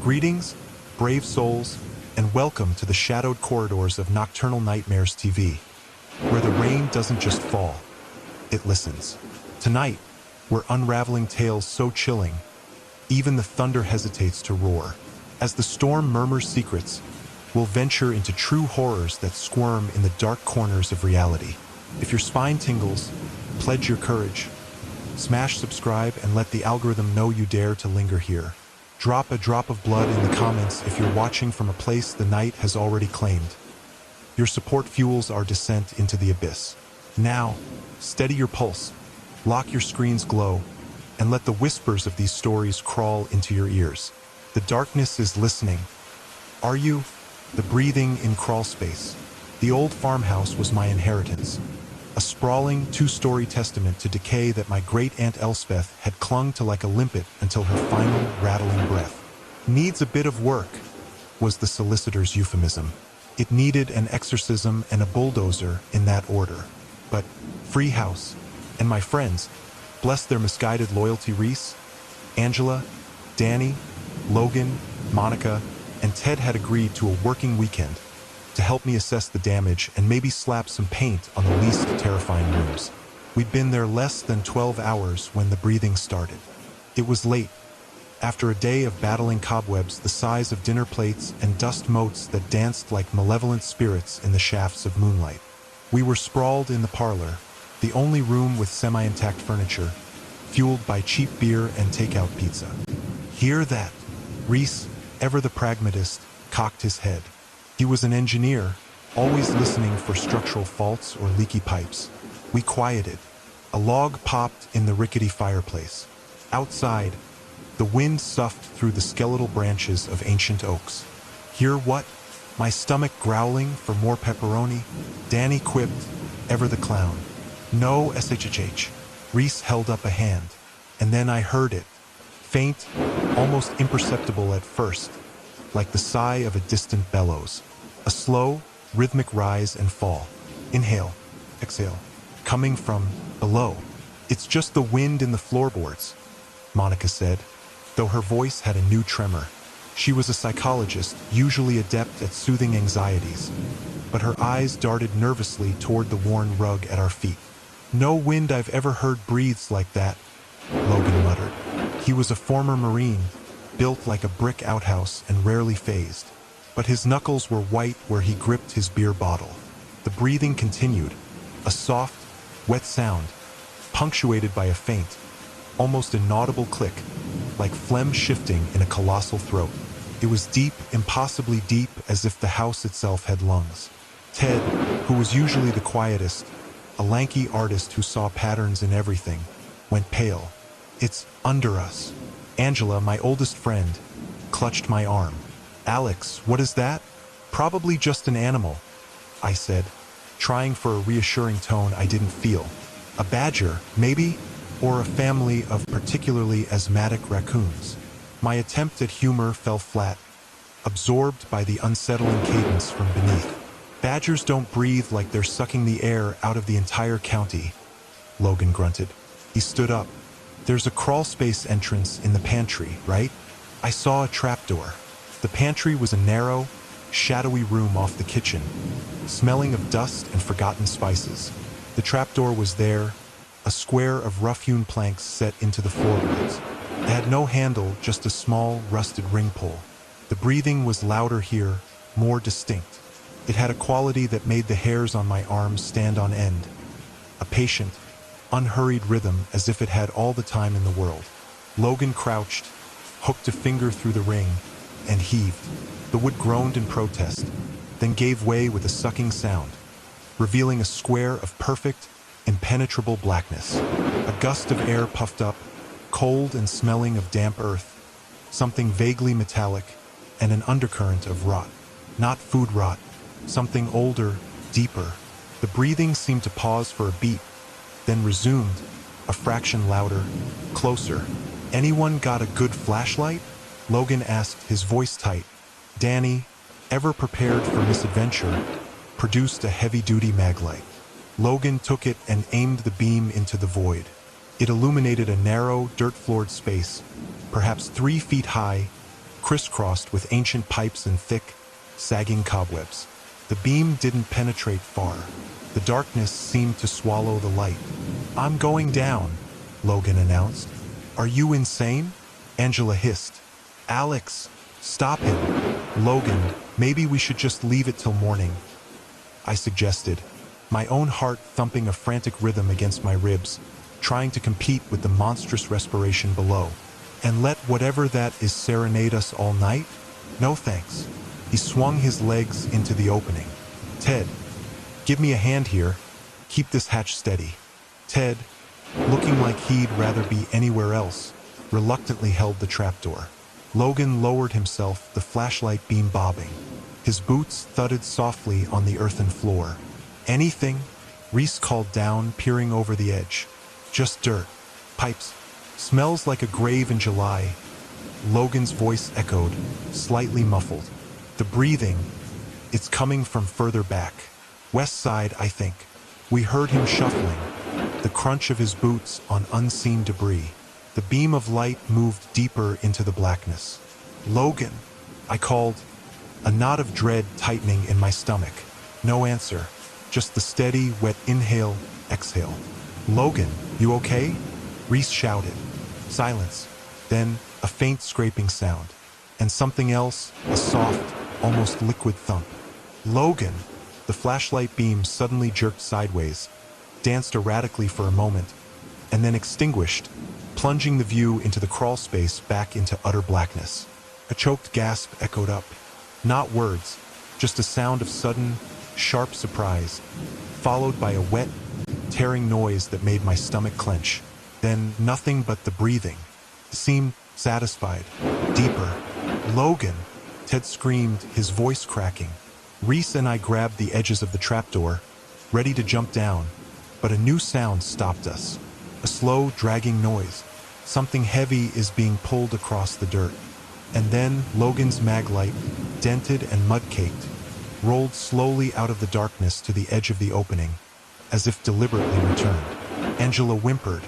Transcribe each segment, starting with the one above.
Greetings, brave souls, and welcome to the shadowed corridors of Nocturnal Nightmares TV, where the rain doesn't just fall, it listens. Tonight, we're unraveling tales so chilling, even the thunder hesitates to roar. As the storm murmurs secrets, we'll venture into true horrors that squirm in the dark corners of reality. If your spine tingles, pledge your courage. Smash subscribe and let the algorithm know you dare to linger here. Drop a drop of blood in the comments if you're watching from a place the night has already claimed. Your support fuels our descent into the abyss. Now, steady your pulse, lock your screen's glow, and let the whispers of these stories crawl into your ears. The darkness is listening. Are you? The breathing in Crawlspace. The old farmhouse was my inheritance. A sprawling, two-story testament to decay that my great-aunt Elspeth had clung to like a limpet until her final, rattling breath. Needs a bit of work, was the solicitor's euphemism. It needed an exorcism and a bulldozer in that order. But free house, and my friends, bless their misguided loyalty, Reese, Angela, Danny, Logan, Monica, and Ted had agreed to a working weekend to help me assess the damage and maybe slap some paint on the least terrifying rooms. We'd been there less than 12 hours when the breathing started. It was late, after a day of battling cobwebs the size of dinner plates and dust motes that danced like malevolent spirits in the shafts of moonlight. We were sprawled in the parlor, the only room with semi-intact furniture, fueled by cheap beer and takeout pizza. Hear that? Reese, ever the pragmatist, cocked his head. He was an engineer, always listening for structural faults or leaky pipes. We quieted. A log popped in the rickety fireplace. Outside, the wind soughed through the skeletal branches of ancient oaks. Hear what? My stomach growling for more pepperoni? Danny quipped, ever the clown. No SHHH. Reese held up a hand, and then I heard it. Faint, almost imperceptible at first, like the sigh of a distant bellows. A slow, rhythmic rise and fall. Inhale, exhale, coming from below. It's just the wind in the floorboards, Monica said, though her voice had a new tremor. She was a psychologist, usually adept at soothing anxieties, but her eyes darted nervously toward the worn rug at our feet. No wind I've ever heard breathes like that, Logan muttered. He was a former Marine, built like a brick outhouse and rarely phased, but his knuckles were white where he gripped his beer bottle. The breathing continued, a soft, wet sound, punctuated by a faint, almost inaudible click, like phlegm shifting in a colossal throat. It was deep, impossibly deep, as if the house itself had lungs. Ted, who was usually the quietest, a lanky artist who saw patterns in everything, went pale. It's under us. Angela, my oldest friend, clutched my arm. Alex, what is that? Probably just an animal, I said, trying for a reassuring tone I didn't feel. A badger, maybe? Or a family of particularly asthmatic raccoons. My attempt at humor fell flat, absorbed by the unsettling cadence from beneath. Badgers don't breathe like they're sucking the air out of the entire county, Logan grunted. He stood up. There's a crawlspace entrance in the pantry, right? I saw a trapdoor. The pantry was a narrow, shadowy room off the kitchen, smelling of dust and forgotten spices. The trapdoor was there, a square of rough-hewn planks set into the floorboards. It had no handle, just a small, rusted ring pull. The breathing was louder here, more distinct. It had a quality that made the hairs on my arms stand on end. A patient, unhurried rhythm as if it had all the time in the world. Logan crouched, hooked a finger through the ring, and heaved. The wood groaned in protest, then gave way with a sucking sound, revealing a square of perfect, impenetrable blackness. A gust of air puffed up, cold and smelling of damp earth, something vaguely metallic, and an undercurrent of rot. Not food rot, something older, deeper. The breathing seemed to pause for a beat, then resumed, a fraction louder, closer. Anyone got a good flashlight? Logan asked, his voice tight. Danny, ever prepared for misadventure, produced a heavy-duty maglite. Logan took it and aimed the beam into the void. It illuminated a narrow, dirt-floored space, perhaps 3 feet high, crisscrossed with ancient pipes and thick, sagging cobwebs. The beam didn't penetrate far. The darkness seemed to swallow the light. "I'm going down," Logan announced. "Are you insane?" Angela hissed. "Alex, stop him." "Logan, maybe we should just leave it till morning," I suggested, my own heart thumping a frantic rhythm against my ribs, trying to compete with the monstrous respiration below. "And let whatever that is serenade us all night? No thanks." He swung his legs into the opening. "Ted, give me a hand here. Keep this hatch steady." Ted, looking like he'd rather be anywhere else, reluctantly held the trapdoor. Logan lowered himself, the flashlight beam bobbing. His boots thudded softly on the earthen floor. "Anything?" Reese called down, peering over the edge. "Just dirt. Pipes. Smells like a grave in July." Logan's voice echoed, slightly muffled. "The breathing, it's coming from further back. West side, I think." We heard him shuffling, the crunch of his boots on unseen debris. The beam of light moved deeper into the blackness. "Logan," I called, a knot of dread tightening in my stomach. No answer, just the steady, wet inhale, exhale. "Logan, you okay?" Reese shouted. Silence, then a faint scraping sound, and something else, a soft, almost liquid thump. "Logan!" The flashlight beam suddenly jerked sideways, danced erratically for a moment, and then extinguished, plunging the view into the crawlspace back into utter blackness. A choked gasp echoed up. Not words, just a sound of sudden, sharp surprise, followed by a wet, tearing noise that made my stomach clench. Then nothing but the breathing. It seemed satisfied, deeper. "Logan!" Ted screamed, his voice cracking. Reese and I grabbed the edges of the trapdoor, ready to jump down, but a new sound stopped us. A slow, dragging noise. Something heavy is being pulled across the dirt. And then Logan's maglite, dented and mud-caked, rolled slowly out of the darkness to the edge of the opening, as if deliberately returned. Angela whimpered.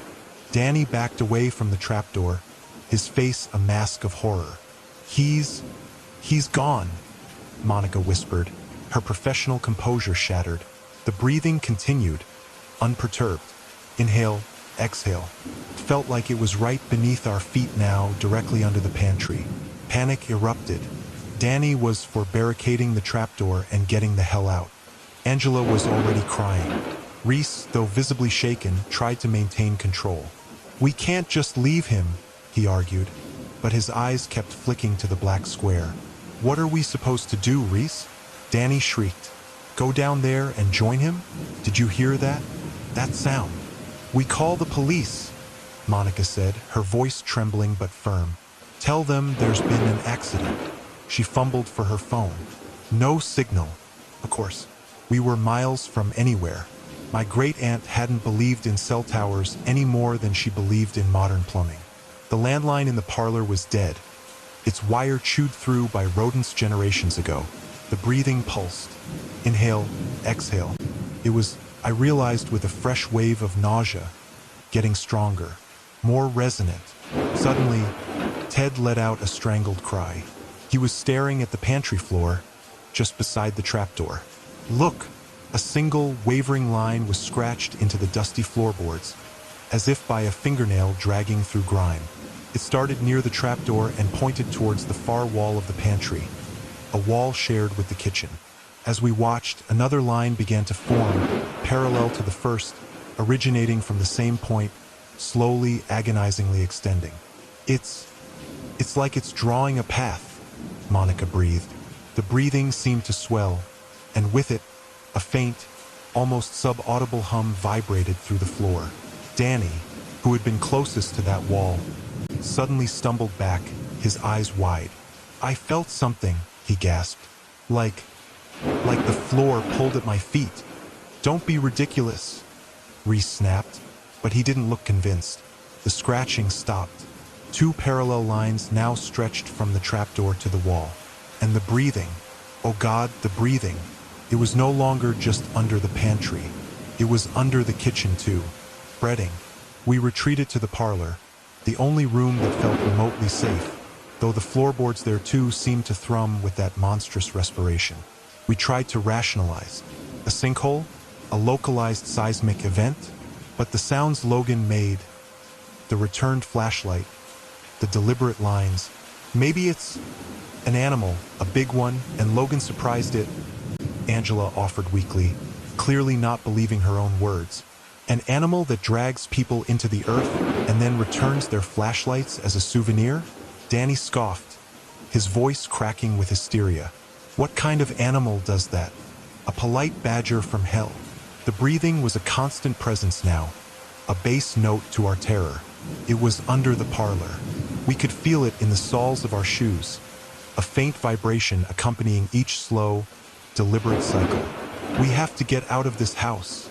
Danny backed away from the trapdoor, his face a mask of horror. He's gone," Monica whispered, her professional composure shattered. The breathing continued, unperturbed. Inhale, exhale. Felt like it was right beneath our feet now, directly under the pantry. Panic erupted. Danny was for barricading the trapdoor and getting the hell out. Angela was already crying. Reese, though visibly shaken, tried to maintain control. "We can't just leave him," he argued, but his eyes kept flicking to the black square. "What are we supposed to do, Reese?" Danny shrieked. "Go down there and join him? Did you hear that? That sound?" "We call the police," Monica said, her voice trembling but firm. "Tell them there's been an accident." She fumbled for her phone. No signal. Of course, we were miles from anywhere. My great-aunt hadn't believed in cell towers any more than she believed in modern plumbing. The landline in the parlor was dead, its wire chewed through by rodents generations ago. The breathing pulsed. Inhale, exhale. It was, I realized with a fresh wave of nausea, getting stronger, more resonant. Suddenly, Ted let out a strangled cry. He was staring at the pantry floor, just beside the trapdoor. "Look!" A single, wavering line was scratched into the dusty floorboards, as if by a fingernail dragging through grime. It started near the trapdoor and pointed towards the far wall of the pantry, a wall shared with the kitchen. As we watched, another line began to form, parallel to the first, originating from the same point, slowly, agonizingly extending. It's like it's drawing a path," Monica breathed. The breathing seemed to swell, and with it, a faint, almost sub-audible hum vibrated through the floor. Danny, who had been closest to that wall, suddenly stumbled back, his eyes wide. "I felt something," he gasped. Like the floor pulled at my feet." "Don't be ridiculous," Reese snapped, but he didn't look convinced. The scratching stopped. Two parallel lines now stretched from the trapdoor to the wall. And the breathing, oh God, the breathing. It was no longer just under the pantry. It was under the kitchen too, spreading. We retreated to the parlor, the only room that felt remotely safe. though the floorboards there too seemed to thrum with that monstrous respiration. We tried to rationalize. A sinkhole? A localized seismic event? But the sounds Logan made, the returned flashlight, the deliberate lines, maybe it's an animal, a big one, and Logan surprised it, Angela offered weakly, clearly not believing her own words. An animal that drags people into the earth and then returns their flashlights as a souvenir? Danny scoffed, his voice cracking with hysteria. What kind of animal does that? A polite badger from hell. The breathing was a constant presence now, a bass note to our terror. It was under the parlor. We could feel it in the soles of our shoes, a faint vibration accompanying each slow, deliberate cycle. We have to get out of this house,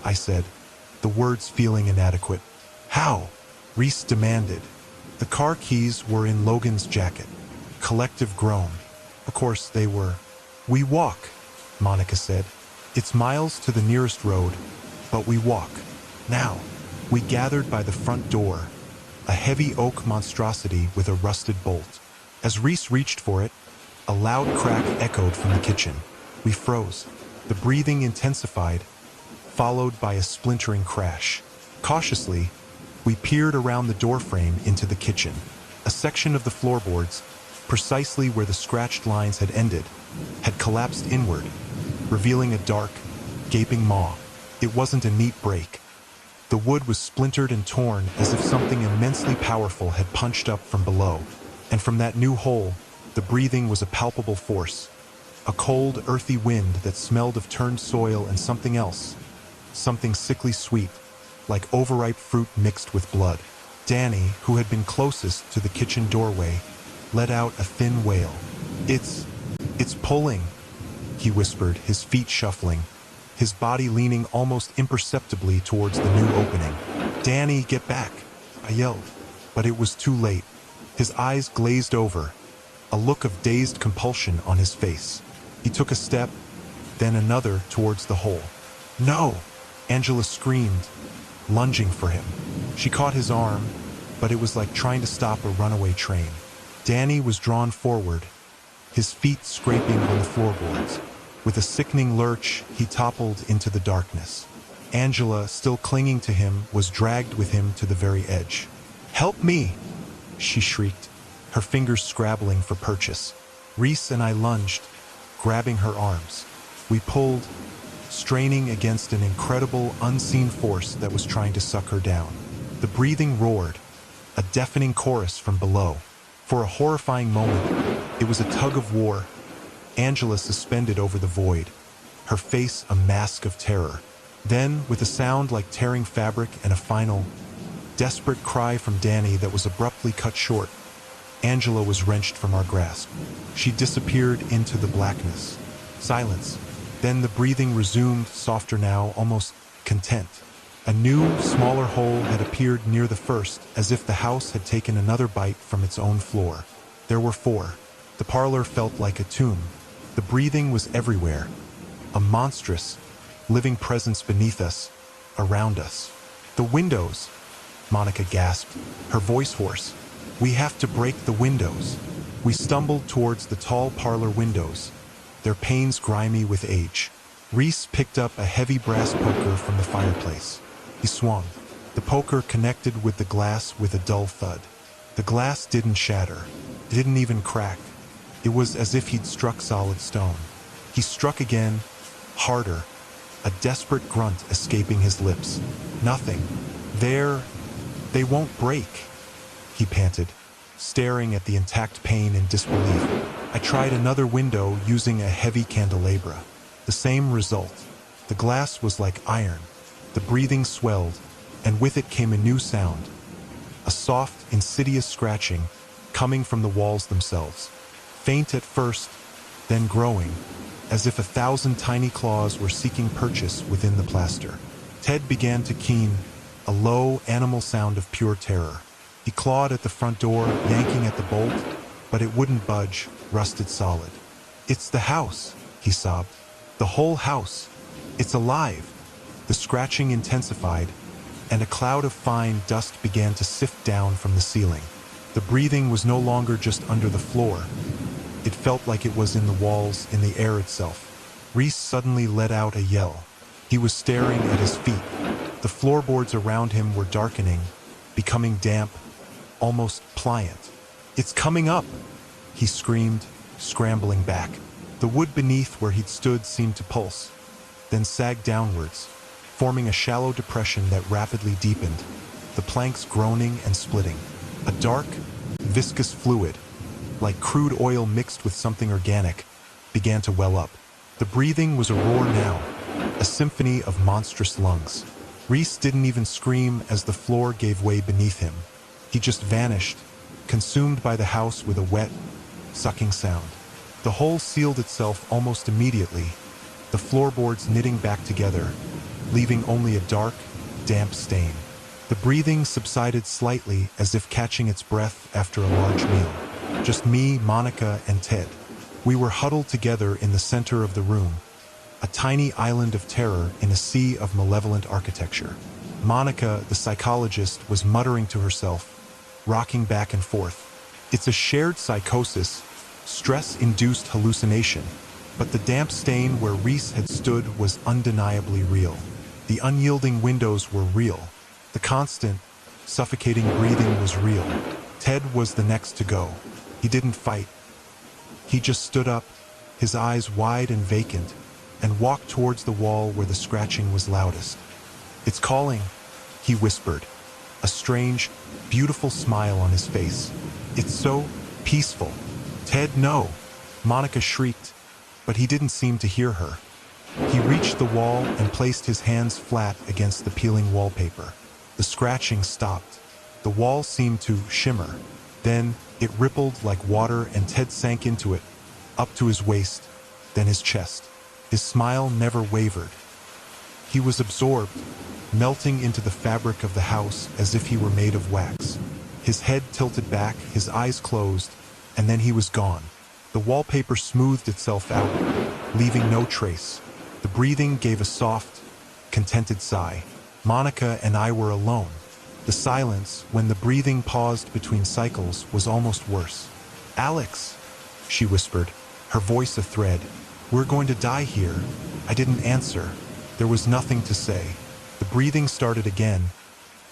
I said, the words feeling inadequate. How? Reese demanded. The car keys were in Logan's jacket. Collective groan. Of course they were. We walk, Monica said. It's miles to the nearest road, but we walk. Now, we gathered by the front door, a heavy oak monstrosity with a rusted bolt. As Reese reached for it, a loud crack echoed from the kitchen. We froze. The breathing intensified, followed by a splintering crash. Cautiously, we peered around the doorframe into the kitchen. A section of the floorboards, precisely where the scratched lines had ended, had collapsed inward, revealing a dark, gaping maw. It wasn't a neat break. The wood was splintered and torn as if something immensely powerful had punched up from below. And from that new hole, the breathing was a palpable force. A cold, earthy wind that smelled of turned soil and something else. Something sickly sweet, like overripe fruit mixed with blood. Danny, who had been closest to the kitchen doorway, let out a thin wail. It's pulling, he whispered, his feet shuffling, his body leaning almost imperceptibly towards the new opening. Danny, get back, I yelled, but it was too late. His eyes glazed over, a look of dazed compulsion on his face. He took a step, then another towards the hole. No! Angela screamed, lunging for him. She caught his arm, but it was like trying to stop a runaway train. Danny was drawn forward, his feet scraping on the floorboards. With a sickening lurch, he toppled into the darkness. Angela, still clinging to him, was dragged with him to the very edge. "Help me!" she shrieked, her fingers scrabbling for purchase. Reese and I lunged, grabbing her arms. We pulled, straining against an incredible, unseen force that was trying to suck her down. The breathing roared, a deafening chorus from below. For a horrifying moment, it was a tug of war. Angela suspended over the void, her face a mask of terror. Then, with a sound like tearing fabric and a final, desperate cry from Danny that was abruptly cut short, Angela was wrenched from our grasp. She disappeared into the blackness. Silence. Then the breathing resumed, softer now, almost content. A new, smaller hole had appeared near the first, as if the house had taken another bite from its own floor. There were 4. The parlor felt like a tomb. The breathing was everywhere. A monstrous, living presence beneath us, around us. The windows, Monica gasped, her voice hoarse. We have to break the windows. We stumbled towards the tall parlor windows, their panes grimy with age. Reese picked up a heavy brass poker from the fireplace. He swung. The poker connected with the glass with a dull thud. The glass didn't shatter. It didn't even crack. It was as if he'd struck solid stone. He struck again, harder, a desperate grunt escaping his lips. Nothing. They won't break, he panted, staring at the intact pane in disbelief. I tried another window using a heavy candelabra. The same result. The glass was like iron. The breathing swelled, and with it came a new sound. A soft, insidious scratching, coming from the walls themselves. Faint at first, then growing, as if 1,000 tiny claws were seeking purchase within the plaster. Ted began to keen, a low, animal sound of pure terror. He clawed at the front door, yanking at the bolt, but it wouldn't budge, rusted solid. "It's the house," he sobbed. "The whole house. It's alive." The scratching intensified, and a cloud of fine dust began to sift down from the ceiling. The breathing was no longer just under the floor. It felt like it was in the walls, in the air itself. Reese suddenly let out a yell. He was staring at his feet. The floorboards around him were darkening, becoming damp, almost pliant. "It's coming up!" he screamed, scrambling back. The wood beneath where he'd stood seemed to pulse, then sagged downwards, forming a shallow depression that rapidly deepened, the planks groaning and splitting. A dark, viscous fluid, like crude oil mixed with something organic, began to well up. The breathing was a roar now, a symphony of monstrous lungs. Reese didn't even scream as the floor gave way beneath him. He just vanished, consumed by the house with a wet, sucking sound. The hole sealed itself almost immediately, the floorboards knitting back together, leaving only a dark, damp stain. The breathing subsided slightly as if catching its breath after a large meal. Just me, Monica, and Ted. We were huddled together in the center of the room, a tiny island of terror in a sea of malevolent architecture. Monica, the psychologist, was muttering to herself, rocking back and forth. "It's a shared psychosis, stress-induced hallucination." But the damp stain where Reese had stood was undeniably real. The unyielding windows were real. The constant, suffocating breathing was real. Ted was the next to go. He didn't fight. He just stood up, his eyes wide and vacant, and walked towards the wall where the scratching was loudest. "It's calling," he whispered, a strange, beautiful smile on his face. "It's so peaceful." "Ted, no!" Monica shrieked, but he didn't seem to hear her. He reached the wall and placed his hands flat against the peeling wallpaper. The scratching stopped. The wall seemed to shimmer. Then it rippled like water and Ted sank into it, up to his waist, then his chest. His smile never wavered. He was absorbed, melting into the fabric of the house as if he were made of wax. His head tilted back, his eyes closed, and then he was gone. The wallpaper smoothed itself out, leaving no trace. The breathing gave a soft, contented sigh. Monica and I were alone. The silence, when the breathing paused between cycles, was almost worse. "Alex," she whispered, her voice a thread. "We're going to die here." I didn't answer. There was nothing to say. The breathing started again,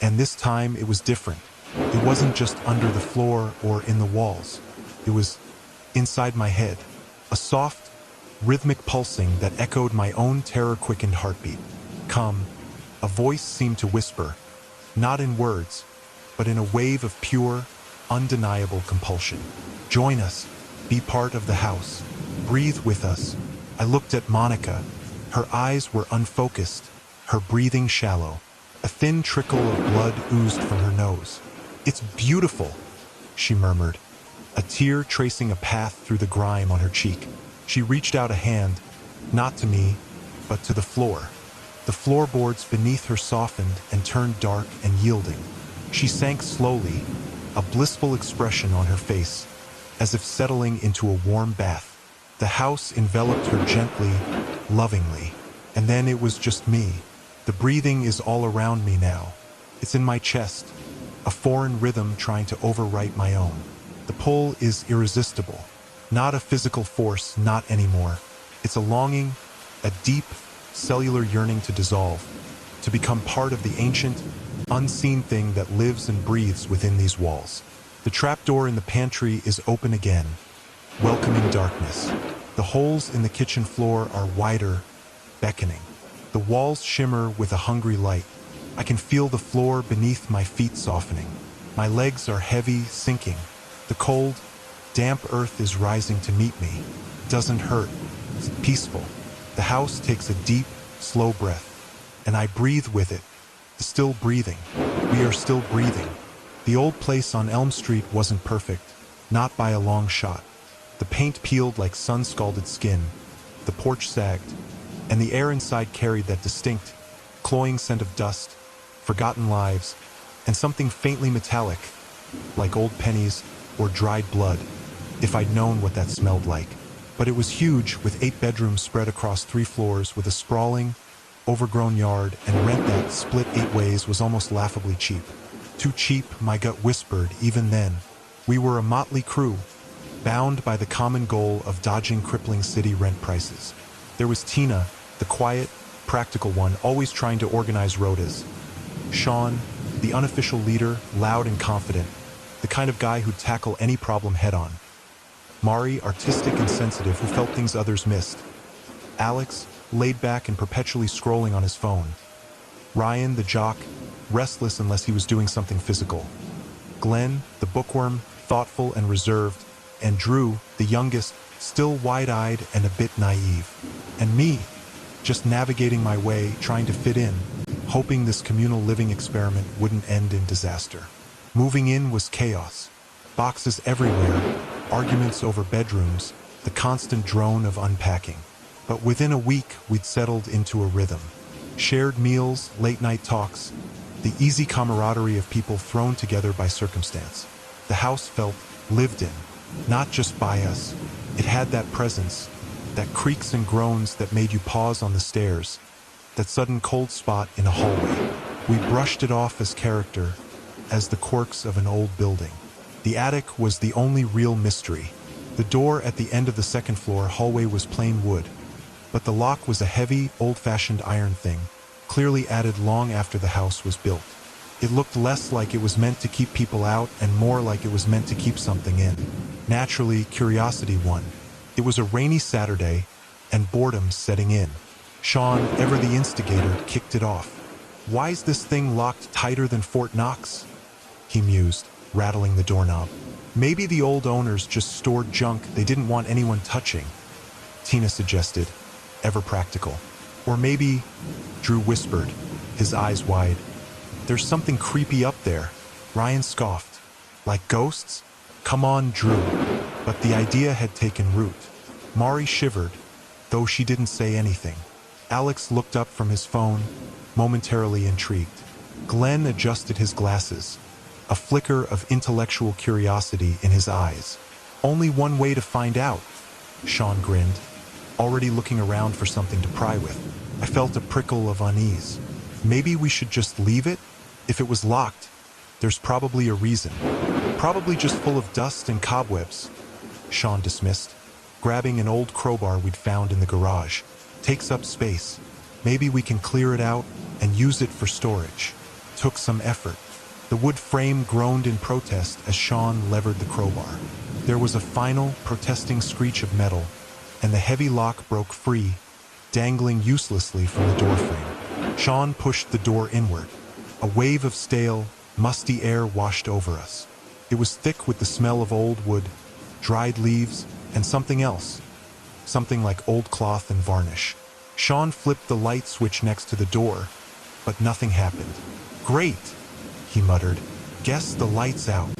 and this time it was different. It wasn't just under the floor or in the walls. It was inside my head, a soft, rhythmic pulsing that echoed my own terror-quickened heartbeat. "Come," a voice seemed to whisper, not in words, but in a wave of pure, undeniable compulsion. "Join us. Be part of the house. Breathe with us." I looked at Monica. Her eyes were unfocused, her breathing shallow. A thin trickle of blood oozed from her nose. "It's beautiful," she murmured, a tear tracing a path through the grime on her cheek. She reached out a hand, not to me, but to the floor. The floorboards beneath her softened and turned dark and yielding. She sank slowly, a blissful expression on her face, as if settling into a warm bath. The house enveloped her gently, lovingly, and then it was just me. The breathing is all around me now. It's in my chest, a foreign rhythm trying to overwrite my own. The pull is irresistible. Not a physical force, not anymore. It's a longing, a deep, cellular yearning to dissolve, to become part of the ancient, unseen thing that lives and breathes within these walls. The trapdoor in the pantry is open again, welcoming darkness. The holes in the kitchen floor are wider, beckoning. The walls shimmer with a hungry light. I can feel the floor beneath my feet softening. My legs are heavy, sinking. The cold, damp earth is rising to meet me. It doesn't hurt. It's peaceful. The house takes a deep, slow breath, and I breathe with it, still breathing. We are still breathing. The old place on Elm Street wasn't perfect, not by a long shot. The paint peeled like sun-scalded skin, the porch sagged, and the air inside carried that distinct, cloying scent of dust, forgotten lives, and something faintly metallic, like old pennies or dried blood, if I'd known what that smelled like. But it was huge, with 8 bedrooms spread across 3 floors, with a sprawling, overgrown yard, and rent that, split 8 ways, was almost laughably cheap. Too cheap, my gut whispered, even then. We were a motley crew, bound by the common goal of dodging crippling city rent prices. There was Tina, the quiet, practical one, always trying to organize rotas. Sean, the unofficial leader, loud and confident, the kind of guy who'd tackle any problem head-on. Mari, artistic and sensitive, who felt things others missed. Alex, laid back and perpetually scrolling on his phone. Ryan, the jock, restless unless he was doing something physical. Glenn, the bookworm, thoughtful and reserved. And Drew, the youngest, still wide-eyed and a bit naive. And me, just navigating my way, trying to fit in, hoping this communal living experiment wouldn't end in disaster. Moving in was chaos. Boxes everywhere, arguments over bedrooms, the constant drone of unpacking. But within a week, we'd settled into a rhythm. Shared meals, late-night talks, the easy camaraderie of people thrown together by circumstance. The house felt lived in, not just by us. It had that presence, that creaks and groans that made you pause on the stairs, that sudden cold spot in a hallway. We brushed it off as character, as the quirks of an old building. The attic was the only real mystery. The door at the end of the second floor hallway was plain wood, but the lock was a heavy, old-fashioned iron thing, clearly added long after the house was built. It looked less like it was meant to keep people out and more like it was meant to keep something in. Naturally, curiosity won. It was a rainy Saturday, and boredom setting in. Sean, ever the instigator, kicked it off. "Why's this thing locked tighter than Fort Knox?" he mused, rattling the doorknob. "Maybe the old owners just stored junk they didn't want anyone touching," Tina suggested, ever practical. "Or maybe," Drew whispered, his eyes wide, "there's something creepy up there." Ryan scoffed. "Like ghosts? Come on, Drew." But the idea had taken root. Mari shivered, though she didn't say anything. Alex looked up from his phone, momentarily intrigued. Glenn adjusted his glasses, a flicker of intellectual curiosity in his eyes. "Only one way to find out," Sean grinned, already looking around for something to pry with. I felt a prickle of unease. Maybe we should just leave it? If it was locked, there's probably a reason. Probably just full of dust and cobwebs, Sean dismissed, grabbing an old crowbar we'd found in the garage. "Takes up space. Maybe we can clear it out and use it for storage." Took some effort. The wood frame groaned in protest as Sean levered the crowbar. There was a final, protesting screech of metal, and the heavy lock broke free, dangling uselessly from the doorframe. Sean pushed the door inward. A wave of stale, musty air washed over us. It was thick with the smell of old wood, dried leaves, and something else. Something like old cloth and varnish. Sean flipped the light switch next to the door, but nothing happened. "Great," he muttered. "Guess the light's out."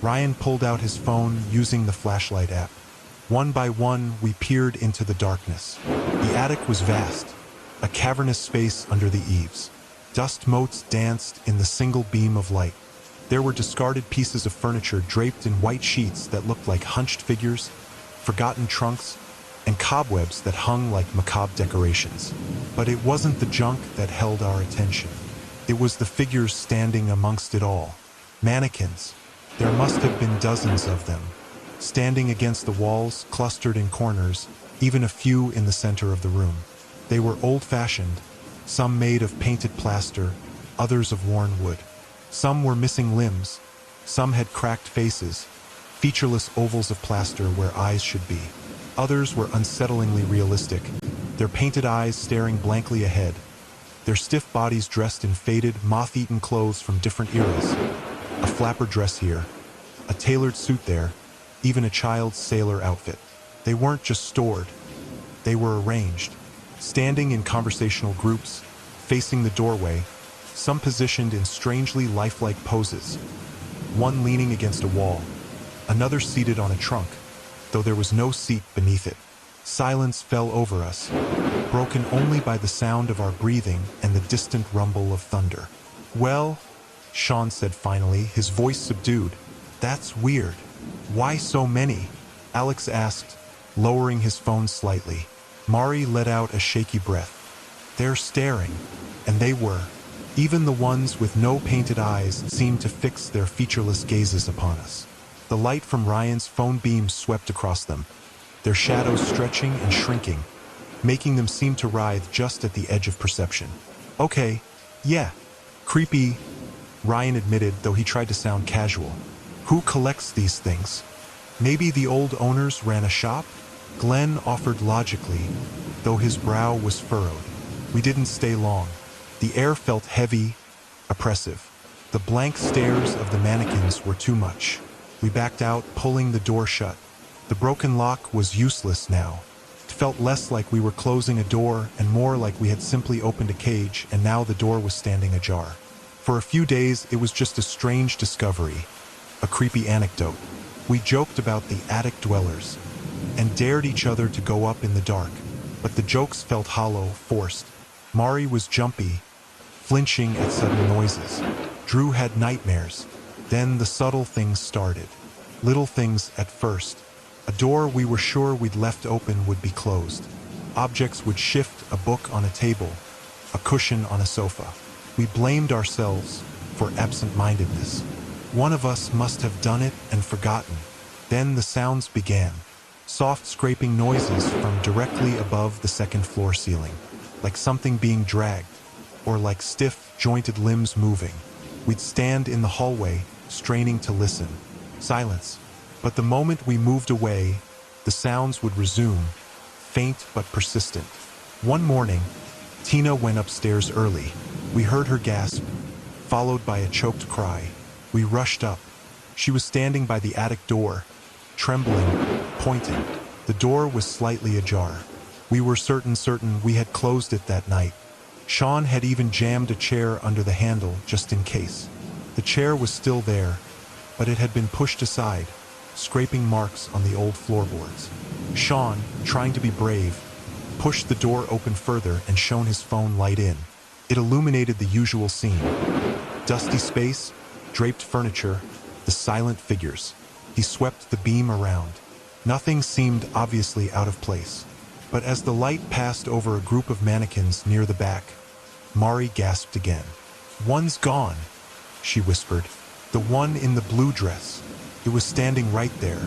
Ryan pulled out his phone using the flashlight app. One by one, we peered into the darkness. The attic was vast, a cavernous space under the eaves. Dust motes danced in the single beam of light. There were discarded pieces of furniture draped in white sheets that looked like hunched figures, forgotten trunks, and cobwebs that hung like macabre decorations. But it wasn't the junk that held our attention. It was the figures standing amongst it all. Mannequins. There must have been dozens of them, standing against the walls, clustered in corners, even a few in the center of the room. They were old-fashioned, some made of painted plaster, others of worn wood. Some were missing limbs, some had cracked faces, featureless ovals of plaster where eyes should be. Others were unsettlingly realistic, their painted eyes staring blankly ahead, their stiff bodies dressed in faded, moth-eaten clothes from different eras. A flapper dress here, a tailored suit there, even a child's sailor outfit. They weren't just stored, they were arranged, standing in conversational groups, facing the doorway, some positioned in strangely lifelike poses, one leaning against a wall, another seated on a trunk, though there was no seat beneath it. Silence fell over us, broken only by the sound of our breathing and the distant rumble of thunder. "Well," Sean said finally, his voice subdued, "that's weird. Why so many?" Alex asked, lowering his phone slightly. Mari let out a shaky breath. "They're staring," and they were. Even the ones with no painted eyes seemed to fix their featureless gazes upon us. The light from Ryan's phone beams swept across them, their shadows stretching and shrinking, making them seem to writhe just at the edge of perception. Okay, yeah, creepy, Ryan admitted, though he tried to sound casual. Who collects these things? Maybe the old owners ran a shop? Glenn offered logically, though his brow was furrowed. We didn't stay long. The air felt heavy, oppressive. The blank stares of the mannequins were too much. We backed out, pulling the door shut. The broken lock was useless now. It felt less like we were closing a door and more like we had simply opened a cage and now the door was standing ajar. For a few days, it was just a strange discovery, a creepy anecdote. We joked about the attic dwellers and dared each other to go up in the dark, but the jokes felt hollow, forced. Mari was jumpy, flinching at sudden noises. Drew had nightmares. Then the subtle things started. Little things at first. A door we were sure we'd left open would be closed. Objects would shift, a book on a table, a cushion on a sofa. We blamed ourselves for absent-mindedness. One of us must have done it and forgotten. Then the sounds began. Soft scraping noises from directly above the second-floor ceiling, like something being dragged, or like stiff, jointed limbs moving. We'd stand in the hallway, straining to listen. Silence. But the moment we moved away, the sounds would resume, faint but persistent. One morning, Tina went upstairs early. We heard her gasp, followed by a choked cry. We rushed up. She was standing by the attic door, trembling, pointing. The door was slightly ajar. We were certain we had closed it that night. Sean had even jammed a chair under the handle just in case. The chair was still there, but it had been pushed aside, scraping marks on the old floorboards. Sean, trying to be brave, pushed the door open further and shone his phone light in. It illuminated the usual scene. Dusty space, draped furniture, the silent figures. He swept the beam around. Nothing seemed obviously out of place. But as the light passed over a group of mannequins near the back, Mari gasped again. "One's gone," she whispered. "The one in the blue dress. It was standing right there."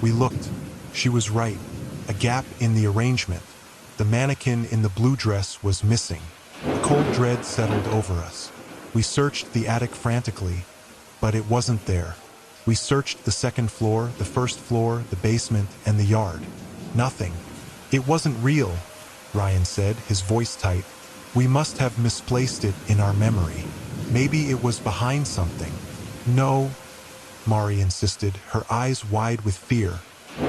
We looked. She was right. A gap in the arrangement. The mannequin in the blue dress was missing. A cold dread settled over us. We searched the attic frantically, but it wasn't there. We searched the second floor, the first floor, the basement, and the yard. Nothing. "It wasn't real," Ryan said, his voice tight. "We must have misplaced it in our memory. Maybe it was behind something." "No," Mari insisted, her eyes wide with fear.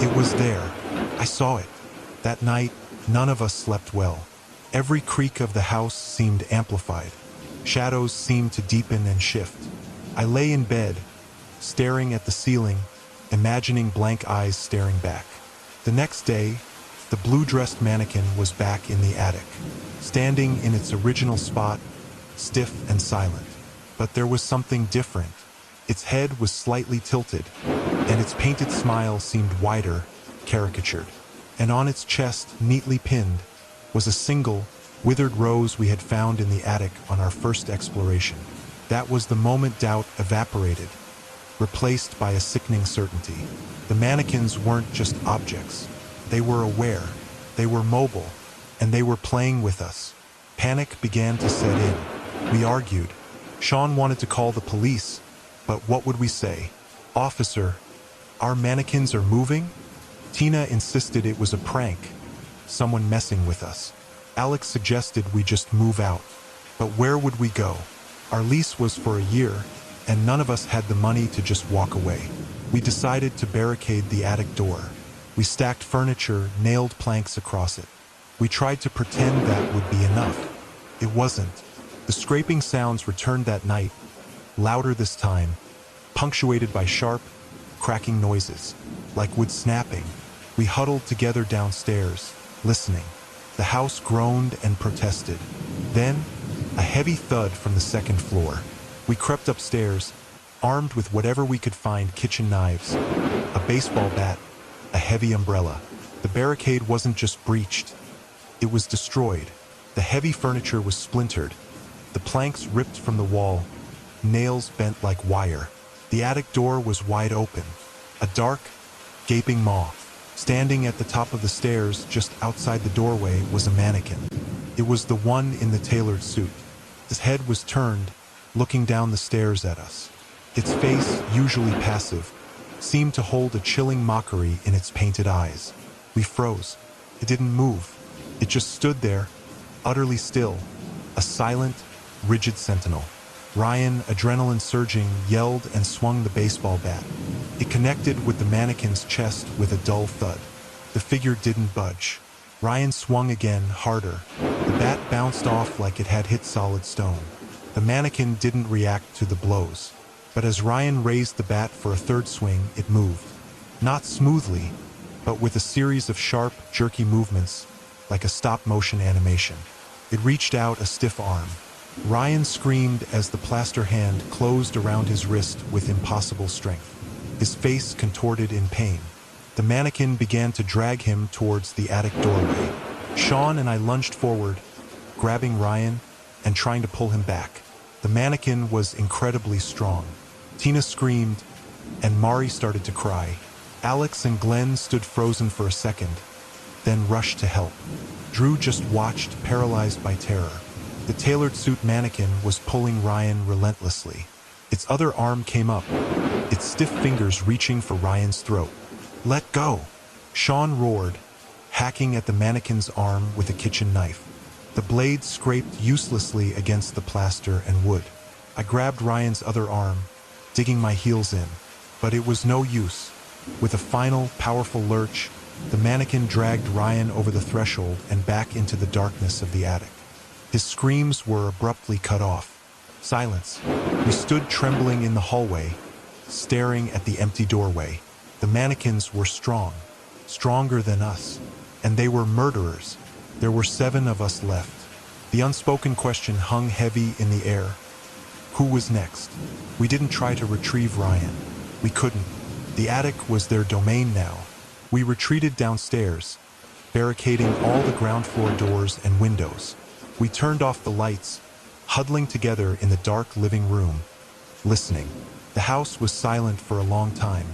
"It was there. I saw it. That night, none of us slept well. Every creak of the house seemed amplified. Shadows seemed to deepen and shift. I lay in bed, staring at the ceiling, imagining blank eyes staring back. The next day, the blue-dressed mannequin was back in the attic, standing in its original spot, stiff and silent. But there was something different. Its head was slightly tilted, and its painted smile seemed wider, caricatured. And on its chest, neatly pinned, was a single, withered rose we had found in the attic on our first exploration. That was the moment doubt evaporated, replaced by a sickening certainty. The mannequins weren't just objects. They were aware, they were mobile, and they were playing with us. Panic began to set in. We argued. Sean wanted to call the police, but what would we say? "Officer, our mannequins are moving?" Tina insisted it was a prank, someone messing with us. Alex suggested we just move out. But where would we go? Our lease was for a year, and none of us had the money to just walk away. We decided to barricade the attic door. We stacked furniture, nailed planks across it. We tried to pretend that would be enough. It wasn't. The scraping sounds returned that night, louder this time, punctuated by sharp, cracking noises, like wood snapping. We huddled together downstairs, listening. The house groaned and protested. Then, a heavy thud from the second floor. We crept upstairs, armed with whatever we could find: kitchen knives, a baseball bat, a heavy umbrella. The barricade wasn't just breached, it was destroyed. The heavy furniture was splintered, the planks ripped from the wall, nails bent like wire. The attic door was wide open, A dark, gaping maw. Standing at the top of the stairs just outside the doorway was a mannequin. It was the one in the tailored suit. His head was turned, looking down the stairs at us. Its face, usually passive, seemed to hold a chilling mockery in its painted eyes. We froze. It didn't move. It just stood there, utterly still, a silent, rigid sentinel. Ryan, adrenaline surging, yelled and swung the baseball bat. It connected with the mannequin's chest with a dull thud. The figure didn't budge. Ryan swung again, harder. The bat bounced off like it had hit solid stone. The mannequin didn't react to the blows. But as Ryan raised the bat for a third swing, it moved. Not smoothly, but with a series of sharp, jerky movements, like a stop-motion animation. It reached out a stiff arm. Ryan screamed as the plaster hand closed around his wrist with impossible strength. His face contorted in pain. The mannequin began to drag him towards the attic doorway. Sean and I lunged forward, grabbing Ryan and trying to pull him back. The mannequin was incredibly strong. Tina screamed, and Mari started to cry. Alex and Glenn stood frozen for a second, then rushed to help. Drew just watched, paralyzed by terror. The tailored suit mannequin was pulling Ryan relentlessly. Its other arm came up, its stiff fingers reaching for Ryan's throat. "Let go!" Sean roared, hacking at the mannequin's arm with a kitchen knife. The blade scraped uselessly against the plaster and wood. I grabbed Ryan's other arm, digging my heels in, but it was no use. With a final, powerful lurch, the mannequin dragged Ryan over the threshold and back into the darkness of the attic. His screams were abruptly cut off. Silence. We stood trembling in the hallway, staring at the empty doorway. The mannequins were strong, stronger than us, and they were murderers. There were 7 of us left. The unspoken question hung heavy in the air. Who was next? We didn't try to retrieve Ryan. We couldn't. The attic was their domain now. We retreated downstairs, barricading all the ground floor doors and windows. We turned off the lights, huddling together in the dark living room, listening. The house was silent for a long time.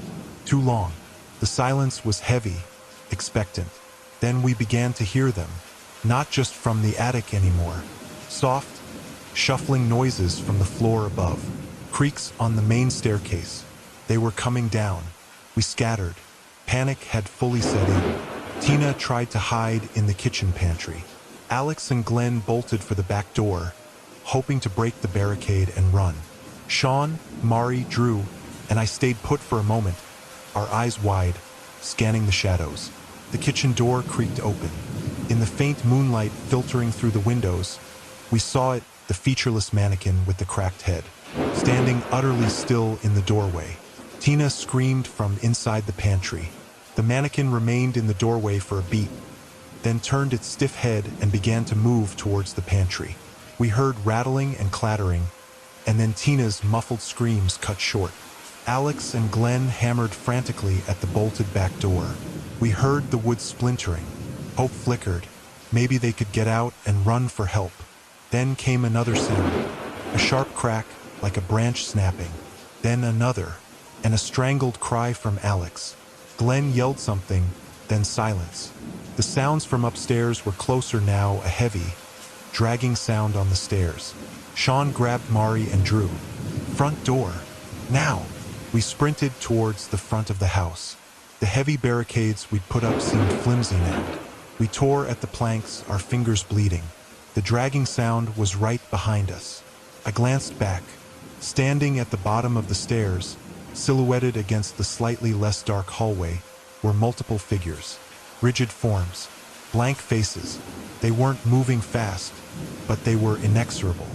Too long. The silence was heavy, expectant. Then we began to hear them, not just from the attic anymore. Soft, shuffling noises from the floor above. Creaks on the main staircase. They were coming down. We scattered. Panic had fully set in. Tina tried to hide in the kitchen pantry. Alex and Glenn bolted for the back door, hoping to break the barricade and run. Sean, Mari, Drew, and I stayed put for a moment, our eyes wide, scanning the shadows. The kitchen door creaked open. In the faint moonlight filtering through the windows, we saw it, the featureless mannequin with the cracked head, standing utterly still in the doorway. Tina screamed from inside the pantry. The mannequin remained in the doorway for a beat, then turned its stiff head and began to move towards the pantry. We heard rattling and clattering, and then Tina's muffled screams cut short. Alex and Glenn hammered frantically at the bolted back door. We heard the wood splintering. Hope flickered. Maybe they could get out and run for help. Then came another sound, a sharp crack like a branch snapping. Then another, and a strangled cry from Alex. Glenn yelled something, then silence. The sounds from upstairs were closer now, a heavy, dragging sound on the stairs. Sean grabbed Mari and Drew. Front door. Now! We sprinted towards the front of the house. The heavy barricades we'd put up seemed flimsy now. We tore at the planks, our fingers bleeding. The dragging sound was right behind us. I glanced back. Standing at the bottom of the stairs, silhouetted against the slightly less dark hallway, were multiple figures. Rigid forms, blank faces. They weren't moving fast, but they were inexorable,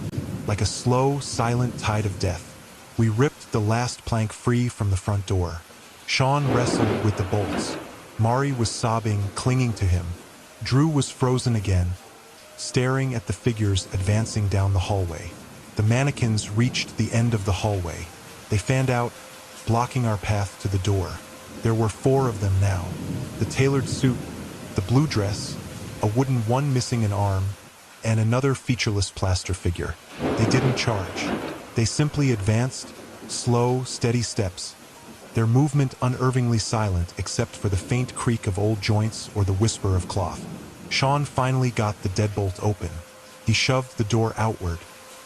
like a slow, silent tide of death. We ripped the last plank free from the front door. Sean wrestled with the bolts. Mari was sobbing, clinging to him. Drew was frozen again, staring at the figures advancing down the hallway. The mannequins reached the end of the hallway. They fanned out, blocking our path to the door. There were 4 of them now. The tailored suit, the blue dress, a wooden one missing an arm, and another featureless plaster figure. They didn't charge. They simply advanced, slow, steady steps, their movement unnervingly silent except for the faint creak of old joints or the whisper of cloth. Sean finally got the deadbolt open. He shoved the door outward.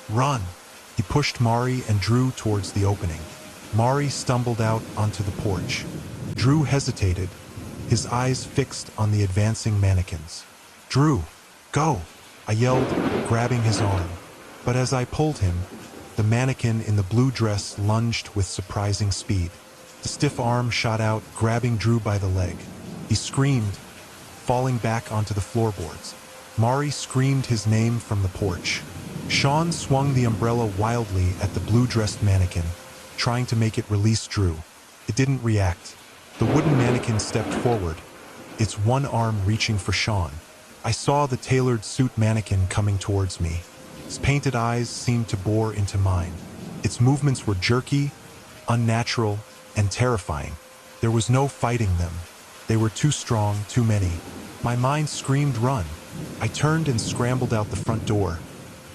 "Run!" He pushed Mari and Drew towards the opening. Mari stumbled out onto the porch. Drew hesitated, his eyes fixed on the advancing mannequins. "Drew, go!" I yelled, grabbing his arm. But as I pulled him, the mannequin in the blue dress lunged with surprising speed. The stiff arm shot out, grabbing Drew by the leg. He screamed, falling back onto the floorboards. Mari screamed his name from the porch. Sean swung the umbrella wildly at the blue-dressed mannequin, trying to make it release Drew. It didn't react. The wooden mannequin stepped forward, its one arm reaching for Sean. I saw the tailored suit mannequin coming towards me. Its painted eyes seemed to bore into mine. Its movements were jerky, unnatural, and terrifying. There was no fighting them. They were too strong, too many. My mind screamed run. I turned and scrambled out the front door,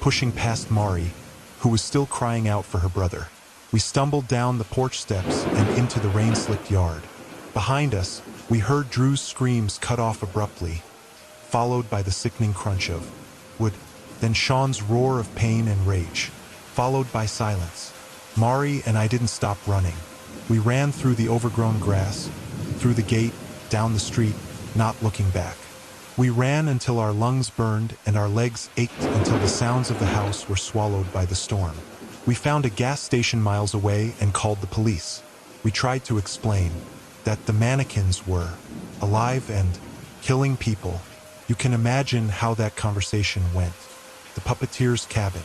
pushing past Mari, who was still crying out for her brother. We stumbled down the porch steps and into the rain-slicked yard. Behind us, we heard Drew's screams cut off abruptly, followed by the sickening crunch of wood, then Sean's roar of pain and rage, followed by silence. Mari and I didn't stop running. We ran through the overgrown grass, through the gate, down the street, not looking back. We ran until our lungs burned and our legs ached until the sounds of the house were swallowed by the storm. We found a gas station miles away and called the police. We tried to explain that the mannequins were alive and killing people. You can imagine how that conversation went. The puppeteer's cabin.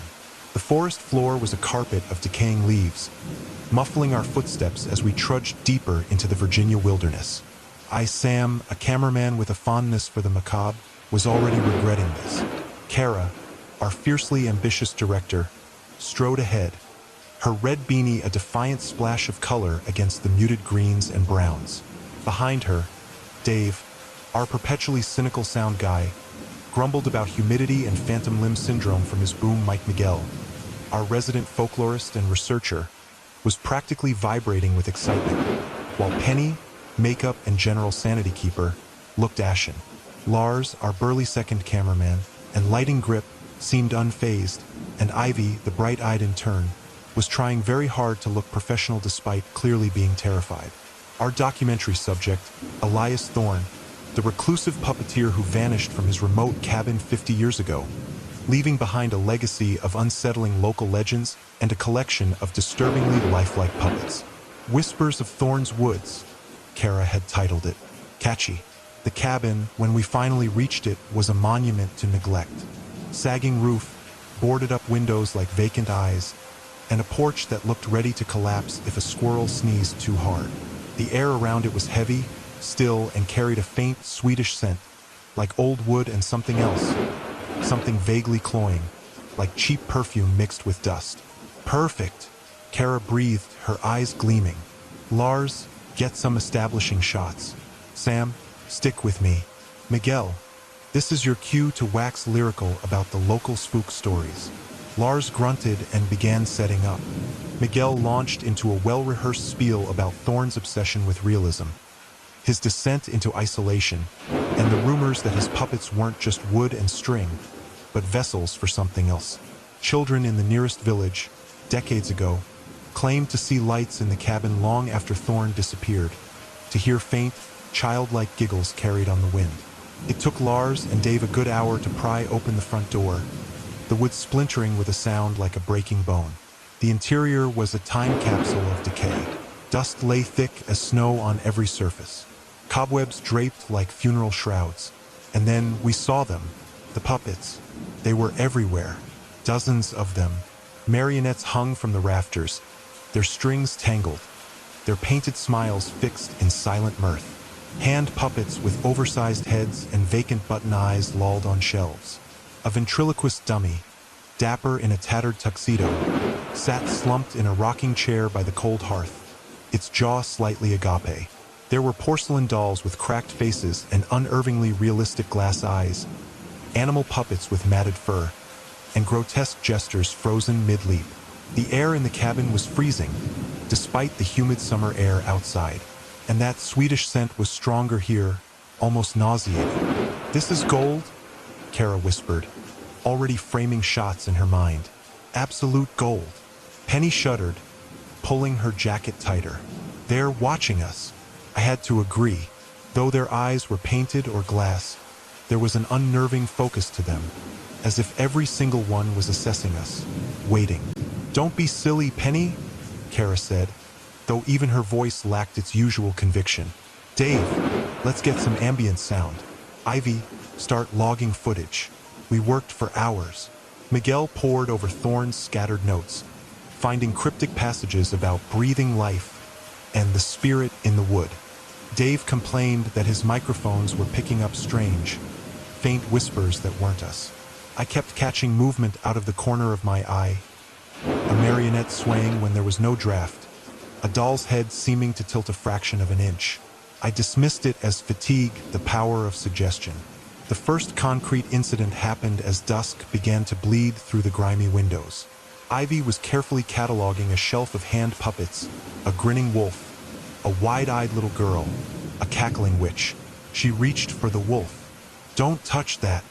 The forest floor was a carpet of decaying leaves, muffling our footsteps as we trudged deeper into the Virginia wilderness. Sam, a cameraman with a fondness for the macabre, was already regretting this. Kara, our fiercely ambitious director, strode ahead, her red beanie a defiant splash of color against the muted greens and browns. Behind her, Dave, our perpetually cynical sound guy, grumbled about humidity and phantom limb syndrome from his boom Mike Miguel. Our resident folklorist and researcher was practically vibrating with excitement, while Penny, makeup and general sanity keeper, looked ashen. Lars, our burly second cameraman, and lighting grip seemed unfazed, and Ivy, the bright-eyed intern, was trying very hard to look professional despite clearly being terrified. Our documentary subject, Elias Thorne, the reclusive puppeteer who vanished from his remote cabin 50 years ago, leaving behind a legacy of unsettling local legends and a collection of disturbingly lifelike puppets. Whispers of Thorne's Woods, Kara had titled it. Catchy. The cabin, when we finally reached it, was a monument to neglect. Sagging roof, boarded-up windows like vacant eyes, and a porch that looked ready to collapse if a squirrel sneezed too hard. The air around it was heavy, still, and carried a faint, sweetish scent, like old wood and something else, something vaguely cloying, like cheap perfume mixed with dust. Perfect, Kara breathed, her eyes gleaming. Lars, get some establishing shots. Sam, stick with me. Miguel, this is your cue to wax lyrical about the local spook stories. Lars grunted and began setting up. Miguel launched into a well-rehearsed spiel about Thorne's obsession with realism, his descent into isolation, and the rumors that his puppets weren't just wood and string, but vessels for something else. Children in the nearest village, decades ago, claimed to see lights in the cabin long after Thorne disappeared, to hear faint, childlike giggles carried on the wind. It took Lars and Dave a good hour to pry open the front door, the wood splintering with a sound like a breaking bone. The interior was a time capsule of decay. Dust lay thick as snow on every surface, cobwebs draped like funeral shrouds. And then we saw them, the puppets. They were everywhere, dozens of them. Marionettes hung from the rafters, their strings tangled, their painted smiles fixed in silent mirth. Hand puppets with oversized heads and vacant button eyes lolled on shelves. A ventriloquist dummy, dapper in a tattered tuxedo, sat slumped in a rocking chair by the cold hearth, its jaw slightly agape. There were porcelain dolls with cracked faces and unnervingly realistic glass eyes, animal puppets with matted fur, and grotesque gestures frozen mid-leap. The air in the cabin was freezing, despite the humid summer air outside. And that Swedish scent was stronger here, almost nauseating. "This is gold?" Kara whispered, already framing shots in her mind. "Absolute gold." Penny shuddered, pulling her jacket tighter. "They're watching us." I had to agree. Though their eyes were painted or glass, there was an unnerving focus to them, as if every single one was assessing us, waiting. "Don't be silly, Penny," Kara said, though even her voice lacked its usual conviction. "Dave, let's get some ambient sound. Ivy, start logging footage." We worked for hours. Miguel pored over Thorne's scattered notes, finding cryptic passages about breathing life and the spirit in the wood. Dave complained that his microphones were picking up strange, faint whispers that weren't us. I kept catching movement out of the corner of my eye, a marionette swaying when there was no draft, a doll's head seeming to tilt a fraction of an inch. I dismissed it as fatigue, the power of suggestion. The first concrete incident happened as dusk began to bleed through the grimy windows. Ivy was carefully cataloging a shelf of hand puppets, a grinning wolf, a wide-eyed little girl, a cackling witch. She reached for the wolf. "Don't touch that."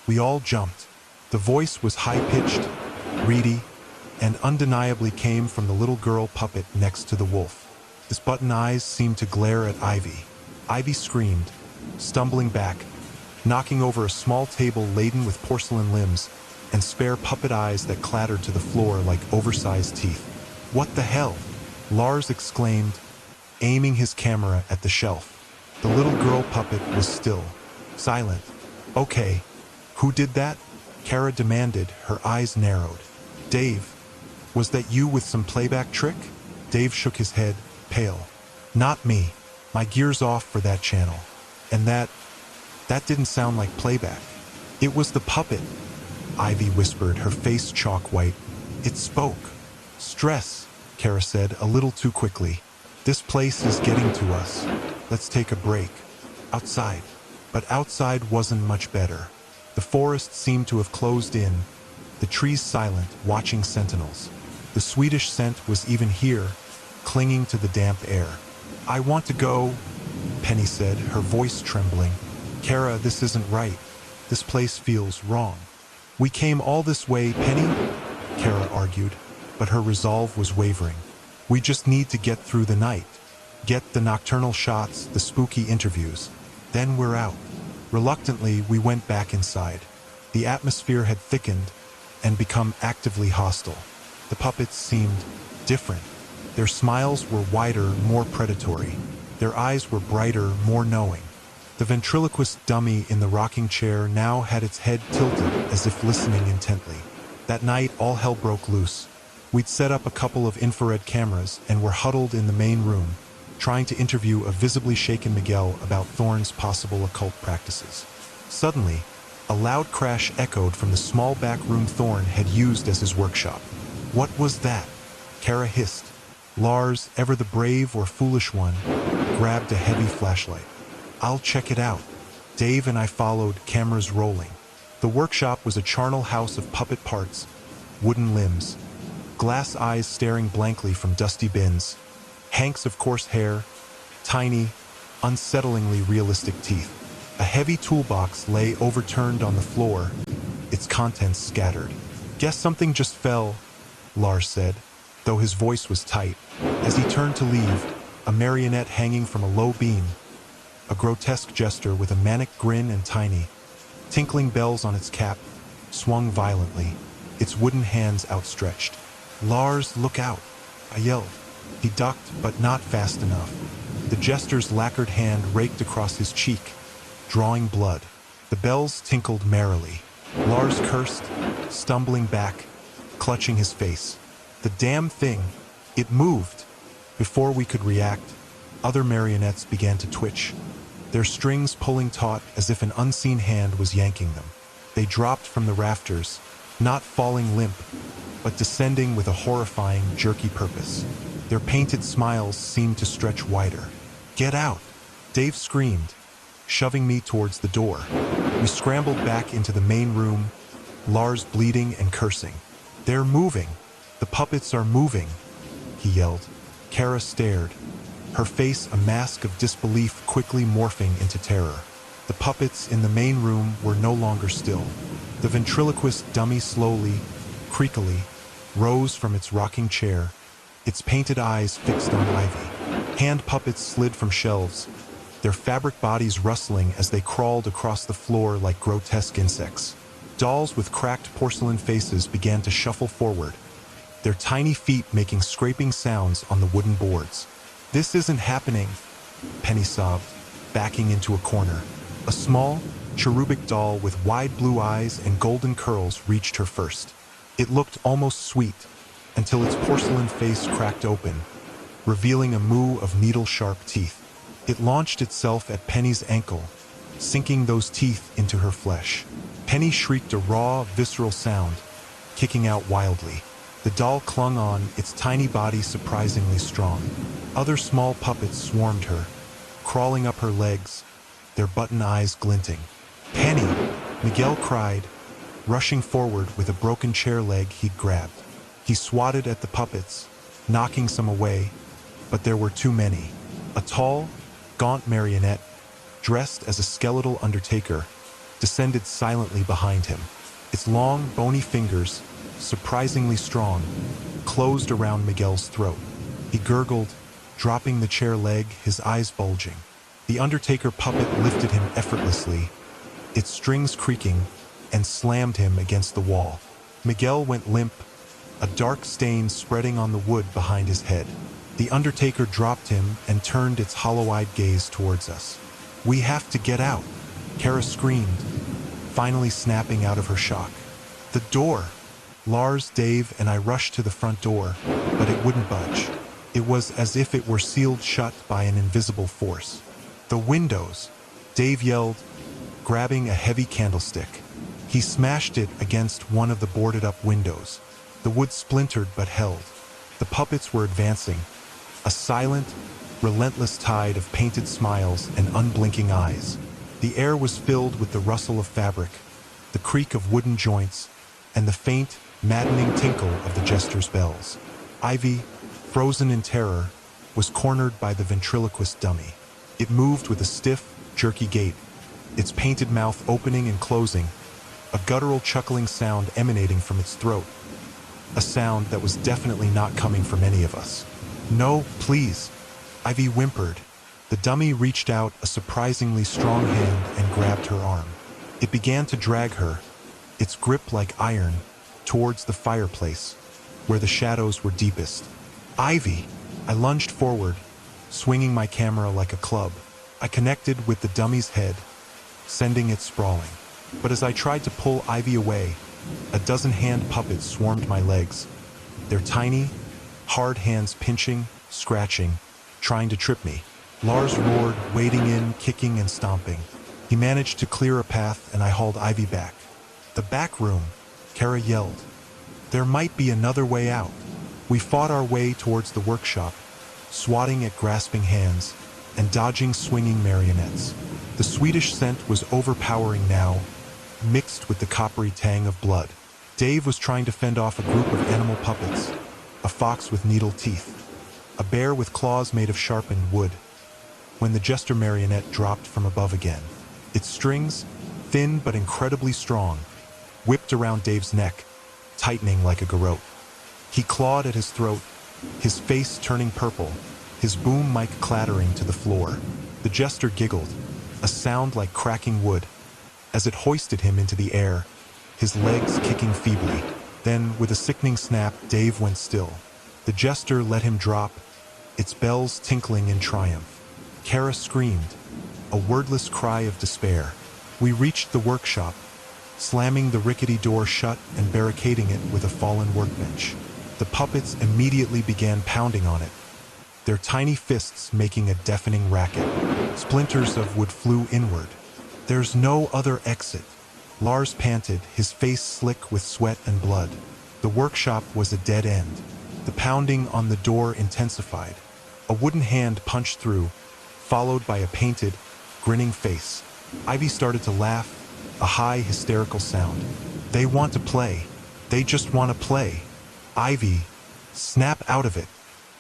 We all jumped. The voice was high-pitched, reedy, and undeniably came from the little girl puppet next to the wolf. His button eyes seemed to glare at Ivy. Ivy screamed, stumbling back, knocking over a small table laden with porcelain limbs and spare puppet eyes that clattered to the floor like oversized teeth. "What the hell?" Lars exclaimed, aiming his camera at the shelf. The little girl puppet was still, silent. "Okay, who did that?" Kara demanded, her eyes narrowed. "Dave, was that you with some playback trick?" Dave shook his head, pale. "Not me. My gear's off for that channel. And that didn't sound like playback. It was the puppet," Ivy whispered, her face chalk white. "It spoke." "Stress," Kara said, a little too quickly. "This place is getting to us. Let's take a break. Outside." But outside wasn't much better. The forest seemed to have closed in, the trees silent, watching sentinels. The Swedish scent was even here, clinging to the damp air. "I want to go," Penny said, her voice trembling. "Kara, this isn't right. This place feels wrong." "We came all this way, Penny," Kara argued, but her resolve was wavering. "We just need to get through the night. Get the nocturnal shots, the spooky interviews. Then we're out." Reluctantly, we went back inside. The atmosphere had thickened and become actively hostile. The puppets seemed different. Their smiles were wider, more predatory. Their eyes were brighter, more knowing. The ventriloquist dummy in the rocking chair now had its head tilted as if listening intently. That night, all hell broke loose. We'd set up a couple of infrared cameras and were huddled in the main room, trying to interview a visibly shaken Miguel about Thorne's possible occult practices. Suddenly, a loud crash echoed from the small back room Thorne had used as his workshop. "What was that?" Kara hissed. Lars, ever the brave or foolish one, grabbed a heavy flashlight. "I'll check it out." Dave and I followed, cameras rolling. The workshop was a charnel house of puppet parts, wooden limbs, glass eyes staring blankly from dusty bins, hanks of coarse hair, tiny, unsettlingly realistic teeth. A heavy toolbox lay overturned on the floor, its contents scattered. "Guess something just fell," Lars said, though his voice was tight. As he turned to leave, a marionette hanging from a low beam, a grotesque gesture with a manic grin and tiny, tinkling bells on its cap, swung violently, its wooden hands outstretched. "Lars, look out!" I yelled. He ducked, but not fast enough. The jester's lacquered hand raked across his cheek, drawing blood. The bells tinkled merrily. Lars cursed, stumbling back, clutching his face. The damn thing! It moved! Before we could react, other marionettes began to twitch, their strings pulling taut as if an unseen hand was yanking them. They dropped from the rafters, not falling limp, but descending with a horrifying, jerky purpose. Their painted smiles seemed to stretch wider. "Get out!" Dave screamed, shoving me towards the door. We scrambled back into the main room, Lars bleeding and cursing. "They're moving! The puppets are moving!" he yelled. Kara stared, her face a mask of disbelief quickly morphing into terror. The puppets in the main room were no longer still. The ventriloquist dummy slowly, creakily, rose from its rocking chair, its painted eyes fixed on Ivy. Hand puppets slid from shelves, their fabric bodies rustling as they crawled across the floor like grotesque insects. Dolls with cracked porcelain faces began to shuffle forward, their tiny feet making scraping sounds on the wooden boards. "This isn't happening," Penny sobbed, backing into a corner. A small, cherubic doll with wide blue eyes and golden curls reached her first. It looked almost sweet, until its porcelain face cracked open, revealing a moue of needle-sharp teeth. It launched itself at Penny's ankle, sinking those teeth into her flesh. Penny shrieked a raw, visceral sound, kicking out wildly. The doll clung on, its tiny body surprisingly strong. Other small puppets swarmed her, crawling up her legs, their button eyes glinting. "Penny!" Miguel cried, rushing forward with a broken chair leg he'd grabbed. He swatted at the puppets, knocking some away, but there were too many. A tall, gaunt marionette, dressed as a skeletal undertaker, descended silently behind him. Its long, bony fingers, surprisingly strong, closed around Miguel's throat. He gurgled, dropping the chair leg, his eyes bulging. The undertaker puppet lifted him effortlessly, its strings creaking, and slammed him against the wall. Miguel went limp, a dark stain spreading on the wood behind his head. The undertaker dropped him and turned its hollow-eyed gaze towards us. "We have to get out," Kara screamed, finally snapping out of her shock. "The door!" Lars, Dave, and I rushed to the front door, but it wouldn't budge. It was as if it were sealed shut by an invisible force. "The windows!" Dave yelled, grabbing a heavy candlestick. He smashed it against one of the boarded-up windows. The wood splintered but held. The puppets were advancing, a silent, relentless tide of painted smiles and unblinking eyes. The air was filled with the rustle of fabric, the creak of wooden joints, and the faint, maddening tinkle of the jesters' bells. Ivy, frozen in terror, was cornered by the ventriloquist dummy. It moved with a stiff, jerky gait, its painted mouth opening and closing, a guttural chuckling sound emanating from its throat. A sound that was definitely not coming from any of us. "No, please," Ivy whimpered. The dummy reached out a surprisingly strong hand and grabbed her arm. It began to drag her, its grip like iron, towards the fireplace, where the shadows were deepest. "Ivy!" I lunged forward, swinging my camera like a club. I connected with the dummy's head, sending it sprawling. But as I tried to pull Ivy away, a dozen hand puppets swarmed my legs, their tiny, hard hands pinching, scratching, trying to trip me. Lars roared, wading in, kicking and stomping. He managed to clear a path and I hauled Ivy back. "The back room," Kara yelled. "There might be another way out." We fought our way towards the workshop, swatting at grasping hands and dodging swinging marionettes. The Swedish scent was overpowering now, mixed with the coppery tang of blood. Dave was trying to fend off a group of animal puppets, a fox with needle teeth, a bear with claws made of sharpened wood, when the jester marionette dropped from above again. Its strings, thin but incredibly strong, whipped around Dave's neck, tightening like a garrote. He clawed at his throat, his face turning purple, his boom mic clattering to the floor. The jester giggled, a sound like cracking wood, as it hoisted him into the air, his legs kicking feebly. Then, with a sickening snap, Dave went still. The jester let him drop, its bells tinkling in triumph. Kara screamed, a wordless cry of despair. We reached the workshop, slamming the rickety door shut and barricading it with a fallen workbench. The puppets immediately began pounding on it, their tiny fists making a deafening racket. Splinters of wood flew inward. "There's no other exit," Lars panted, his face slick with sweat and blood. The workshop was a dead end. The pounding on the door intensified. A wooden hand punched through, followed by a painted, grinning face. Ivy started to laugh, a high, hysterical sound. "They want to play. They just want to play." "Ivy, snap out of it."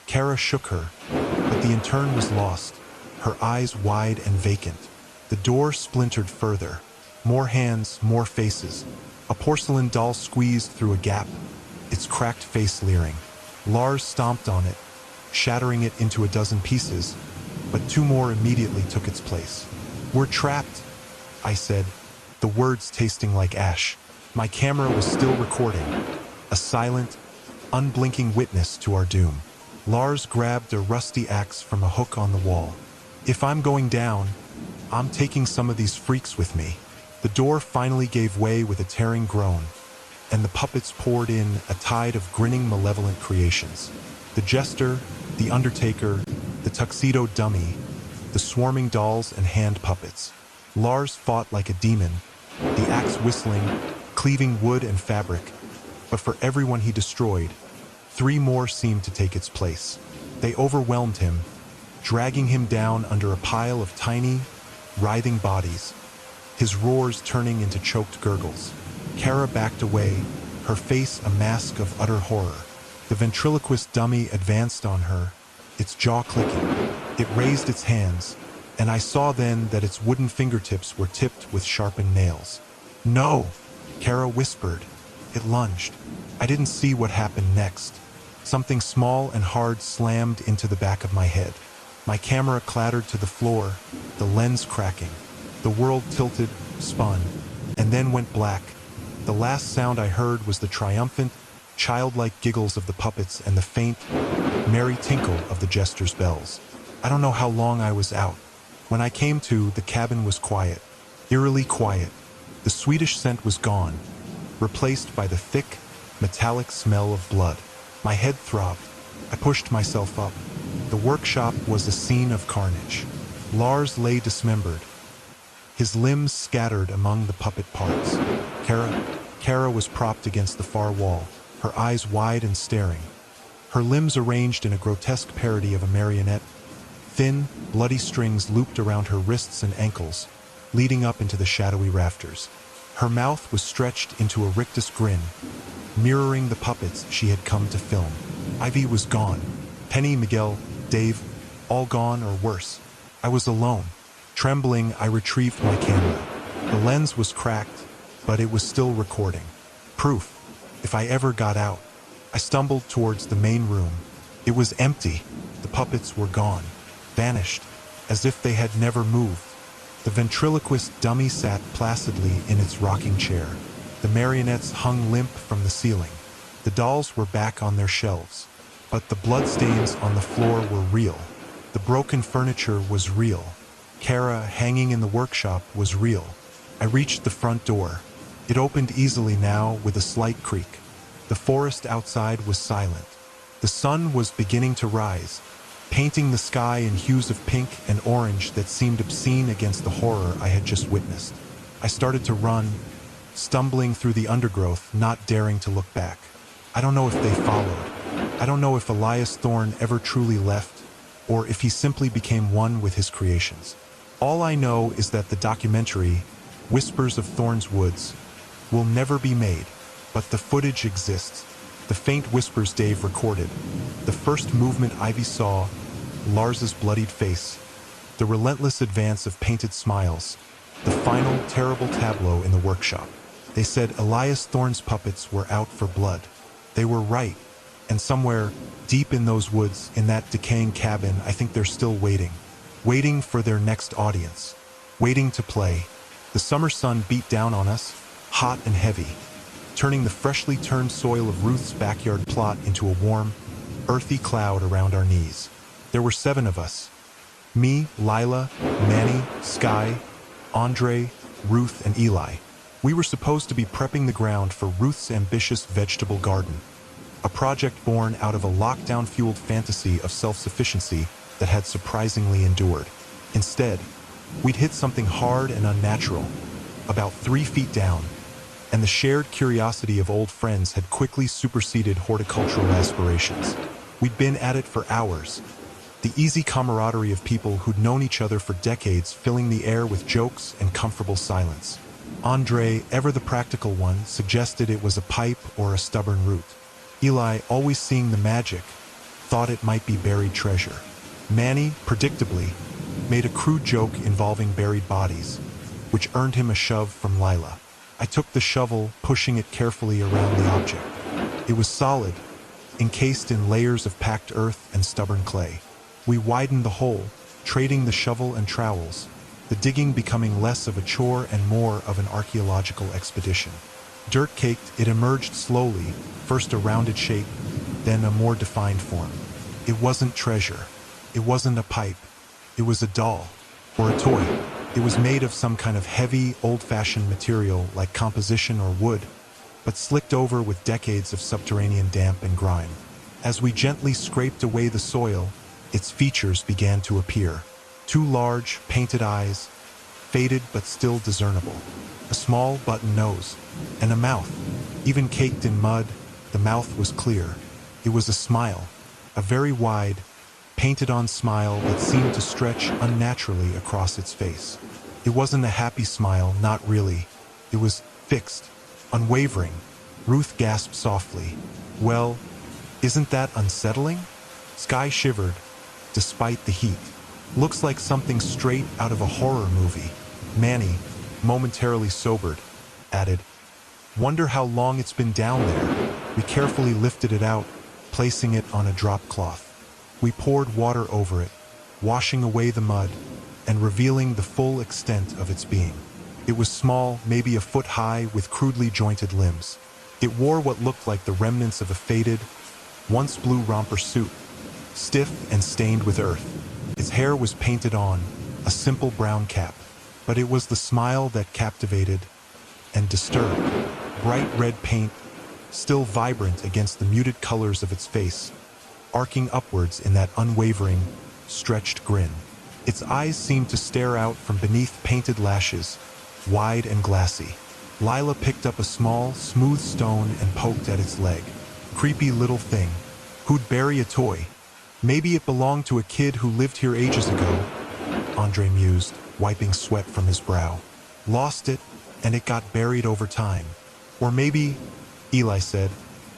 Kara shook her, but the intern was lost, her eyes wide and vacant. The door splintered further. More hands, more faces. A porcelain doll squeezed through a gap, its cracked face leering. Lars stomped on it, shattering it into a dozen pieces, but two more immediately took its place. "We're trapped," I said, the words tasting like ash. My camera was still recording, a silent, unblinking witness to our doom. Lars grabbed a rusty axe from a hook on the wall. "If I'm going down, I'm taking some of these freaks with me." The door finally gave way with a tearing groan, and the puppets poured in, a tide of grinning, malevolent creations. The jester, the undertaker, the tuxedo dummy, the swarming dolls and hand puppets. Lars fought like a demon, the axe whistling, cleaving wood and fabric. But for everyone he destroyed, three more seemed to take its place. They overwhelmed him, dragging him down under a pile of tiny, writhing bodies, his roars turning into choked gurgles. Kara backed away, her face a mask of utter horror. The ventriloquist dummy advanced on her, its jaw clicking. It raised its hands, and I saw then that its wooden fingertips were tipped with sharpened nails. "No!" Kara whispered. It lunged. I didn't see what happened next. Something small and hard slammed into the back of my head. My camera clattered to the floor, the lens cracking. The world tilted, spun, and then went black. The last sound I heard was the triumphant, childlike giggles of the puppets and the faint, merry tinkle of the jester's bells. I don't know how long I was out. When I came to, the cabin was quiet, eerily quiet. The Swedish scent was gone, replaced by the thick, metallic smell of blood. My head throbbed. I pushed myself up. The workshop was a scene of carnage. Lars lay dismembered, his limbs scattered among the puppet parts. Kara was propped against the far wall, her eyes wide and staring, her limbs arranged in a grotesque parody of a marionette. Thin, bloody strings looped around her wrists and ankles, leading up into the shadowy rafters. Her mouth was stretched into a rictus grin, mirroring the puppets she had come to film. Ivy was gone. Penny, Miguel, Dave, all gone or worse. I was alone. Trembling, I retrieved my camera. The lens was cracked, but it was still recording. Proof, if I ever got out. I stumbled towards the main room. It was empty. The puppets were gone, vanished, as if they had never moved. The ventriloquist dummy sat placidly in its rocking chair. The marionettes hung limp from the ceiling. The dolls were back on their shelves. But the bloodstains on the floor were real. The broken furniture was real. Kara, hanging in the workshop, was real. I reached the front door. It opened easily now with a slight creak. The forest outside was silent. The sun was beginning to rise, painting the sky in hues of pink and orange that seemed obscene against the horror I had just witnessed. I started to run, stumbling through the undergrowth, not daring to look back. I don't know if they followed. I don't know if Elias Thorne ever truly left, or if he simply became one with his creations. All I know is that the documentary, Whispers of Thorne's Woods, will never be made, but the footage exists. The faint whispers Dave recorded, the first movement Ivy saw, Lars's bloodied face, the relentless advance of painted smiles, the final terrible tableau in the workshop. They said Elias Thorne's puppets were out for blood. They were right, and somewhere deep in those woods, in that decaying cabin, I think they're still waiting for their next audience, waiting to play. The summer sun beat down on us, hot and heavy, turning the freshly turned soil of Ruth's backyard plot into a warm, earthy cloud around our knees. There were 7 of us. Me, Lila, Manny, Sky, Andre, Ruth, and Eli. We were supposed to be prepping the ground for Ruth's ambitious vegetable garden, a project born out of a lockdown-fueled fantasy of self-sufficiency that had surprisingly endured. Instead, we'd hit something hard and unnatural, about 3 feet down, and the shared curiosity of old friends had quickly superseded horticultural aspirations. We'd been at it for hours, the easy camaraderie of people who'd known each other for decades filling the air with jokes and comfortable silence. Andre, ever the practical one, suggested it was a pipe or a stubborn root. Eli, always seeing the magic, thought it might be buried treasure. Manny, predictably, made a crude joke involving buried bodies, which earned him a shove from Lila. I took the shovel, pushing it carefully around the object. It was solid, encased in layers of packed earth and stubborn clay. We widened the hole, trading the shovel and trowels, the digging becoming less of a chore and more of an archaeological expedition. Dirt-caked, it emerged slowly, first a rounded shape, then a more defined form. It wasn't treasure. It wasn't a pipe. It was a doll, or a toy. It was made of some kind of heavy, old-fashioned material like composition or wood, but slicked over with decades of subterranean damp and grime. As we gently scraped away the soil, its features began to appear. Two large, painted eyes, faded but still discernible. A small button nose, and a mouth. Even caked in mud, the mouth was clear. It was a smile, a very wide, painted-on smile that seemed to stretch unnaturally across its face. It wasn't a happy smile, not really. It was fixed, unwavering. Ruth gasped softly. Well, isn't that unsettling? Sky shivered, despite the heat. Looks like something straight out of a horror movie. Manny, momentarily sobered, added, Wonder how long it's been down there. We carefully lifted it out, placing it on a drop cloth. We poured water over it, washing away the mud, and revealing the full extent of its being. It was small, maybe a foot high, with crudely jointed limbs. It wore what looked like the remnants of a faded, once blue romper suit, stiff and stained with earth. Its hair was painted on, a simple brown cap, but it was the smile that captivated and disturbed. Bright red paint, still vibrant against the muted colors of its face, arcing upwards in that unwavering, stretched grin. Its eyes seemed to stare out from beneath painted lashes, wide and glassy. Lila picked up a small, smooth stone and poked at its leg. Creepy little thing. Who'd bury a toy? Maybe it belonged to a kid who lived here ages ago, Andre mused, wiping sweat from his brow. Lost it, and it got buried over time. Or maybe, Eli said,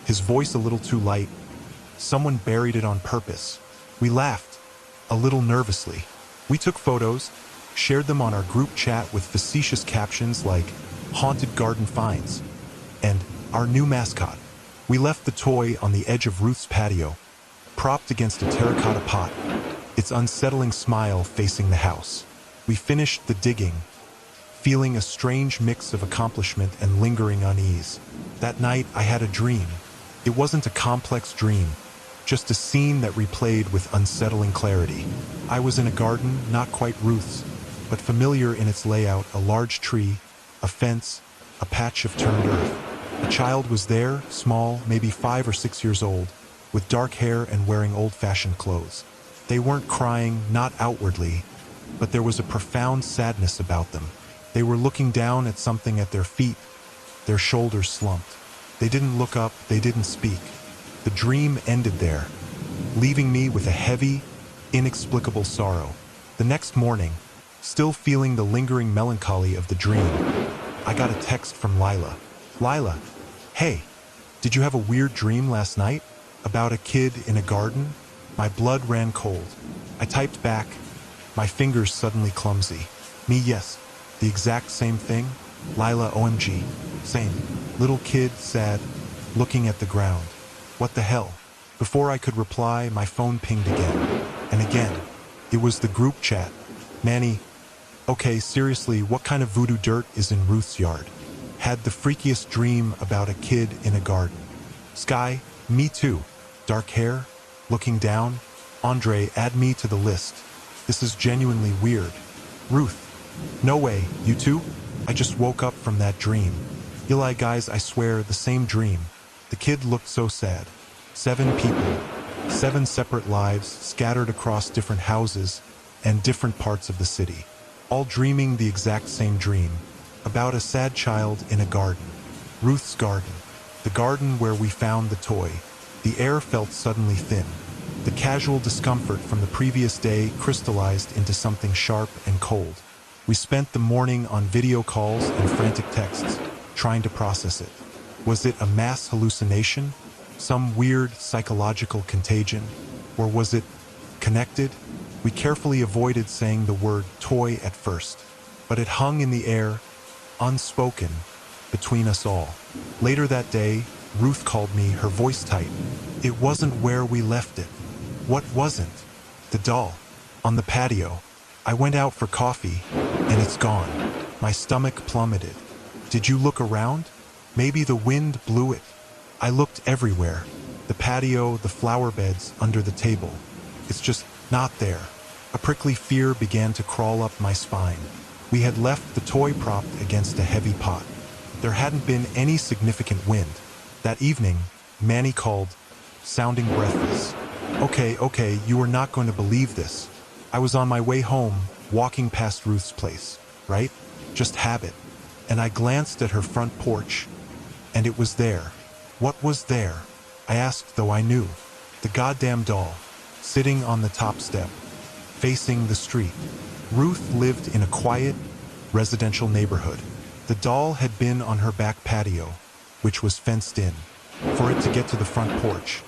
his voice a little too light, someone buried it on purpose. We laughed, a little nervously. We took photos, shared them on our group chat with facetious captions like, Haunted Garden Finds, and our new mascot. We left the toy on the edge of Ruth's patio, propped against a terracotta pot, its unsettling smile facing the house. We finished the digging, feeling a strange mix of accomplishment and lingering unease. That night, I had a dream. It wasn't a complex dream, just a scene that replayed with unsettling clarity. I was in a garden, not quite Ruth's, but familiar in its layout, a large tree, a fence, a patch of turned earth. A child was there, small, maybe 5 or 6 years old, with dark hair and wearing old-fashioned clothes. They weren't crying, not outwardly, but there was a profound sadness about them. They were looking down at something at their feet, their shoulders slumped. They didn't look up, they didn't speak. The dream ended there, leaving me with a heavy, inexplicable sorrow. The next morning, still feeling the lingering melancholy of the dream, I got a text from Lila. Lila, hey, did you have a weird dream last night? About a kid in a garden? My blood ran cold. I typed back, my fingers suddenly clumsy. Me, yes, the exact same thing. Lila, OMG, same. Little kid, sad, looking at the ground. What the hell? Before I could reply, my phone pinged again. And again. It was the group chat. Manny, okay, seriously, what kind of voodoo dirt is in Ruth's yard? Had the freakiest dream about a kid in a garden. Sky, me too. Dark hair, looking down. Andre, add me to the list. This is genuinely weird. Ruth, no way, you too? I just woke up from that dream. Eli, guys, I swear, the same dream. The kid looked so sad. 7 people, 7 separate lives scattered across different houses and different parts of the city, all dreaming the exact same dream, about a sad child in a garden. Ruth's garden, the garden where we found the toy. The air felt suddenly thin. The casual discomfort from the previous day crystallized into something sharp and cold. We spent the morning on video calls and frantic texts, trying to process it. Was it a mass hallucination? Some weird psychological contagion? Or was it connected? We carefully avoided saying the word toy at first, but it hung in the air, unspoken, between us all. Later that day, Ruth called me, her voice tight. It wasn't where we left it. What wasn't? The doll. On the patio. I went out for coffee, and it's gone. My stomach plummeted. Did you look around? Maybe the wind blew it. I looked everywhere. The patio, the flower beds, under the table. It's just not there. A prickly fear began to crawl up my spine. We had left the toy propped against a heavy pot. There hadn't been any significant wind. That evening, Manny called, sounding breathless. Okay, you are not going to believe this. I was on my way home, walking past Ruth's place, right? Just habit. And I glanced at her front porch, and it was there. What was there? I asked, though I knew. The goddamn doll, sitting on the top step, facing the street. Ruth lived in a quiet, residential neighborhood. The doll had been on her back patio, which was fenced in. For it to get to the front porch,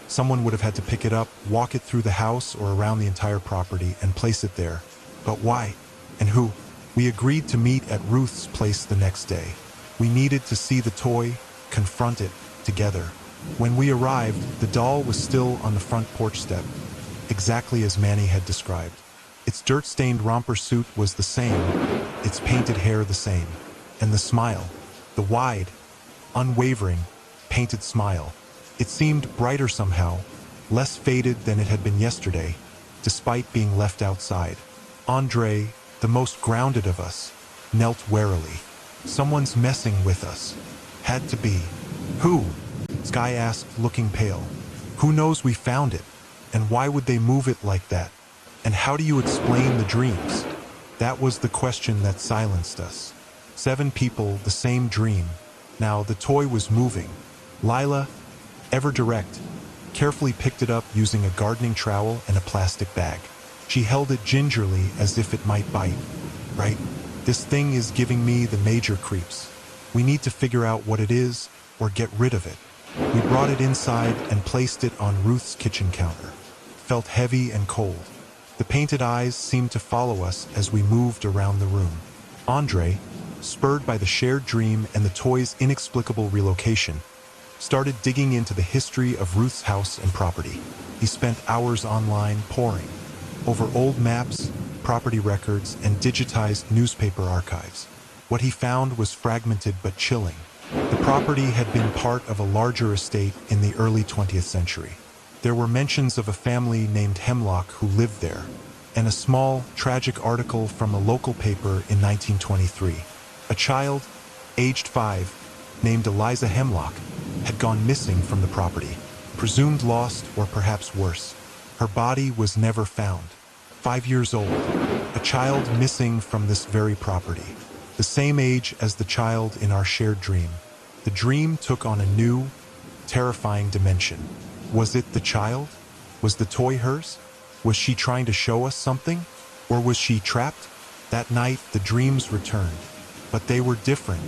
someone would have had to pick it up, walk it through the house or around the entire property, and place it there. But why? And who? We agreed to meet at Ruth's place the next day. We needed to see the toy, confront it, together. When we arrived, the doll was still on the front porch step, exactly as Manny had described. Its dirt-stained romper suit was the same, its painted hair the same, and the smile, the wide, unwavering, painted smile. It seemed brighter somehow, less faded than it had been yesterday, despite being left outside. Andre, the most grounded of us, knelt warily. Someone's messing with us. Had to be. Who? Sky asked, looking pale. Who knows? We found it. And why would they move it like that? And how do you explain the dreams? That was the question that silenced us. 7 people, the same dream. Now the toy was moving. Lila, ever direct, carefully picked it up using a gardening trowel and a plastic bag. She held it gingerly as if it might bite. Right? This thing is giving me the major creeps. We need to figure out what it is or get rid of it. We brought it inside and placed it on Ruth's kitchen counter. It felt heavy and cold. The painted eyes seemed to follow us as we moved around the room. Andre, spurred by the shared dream and the toy's inexplicable relocation, started digging into the history of Ruth's house and property. He spent hours online poring over old maps, property records, and digitized newspaper archives. What he found was fragmented but chilling. The property had been part of a larger estate in the early 20th century. There were mentions of a family named Hemlock who lived there, and a small, tragic article from a local paper in 1923. A child, aged 5, named Eliza Hemlock, had gone missing from the property, presumed lost or perhaps worse. Her body was never found. 5 years old, a child missing from this very property, the same age as the child in our shared dream. The dream took on a new, terrifying dimension. Was it the child? Was the toy hers? Was she trying to show us something? Or was she trapped? That night, the dreams returned, but they were different,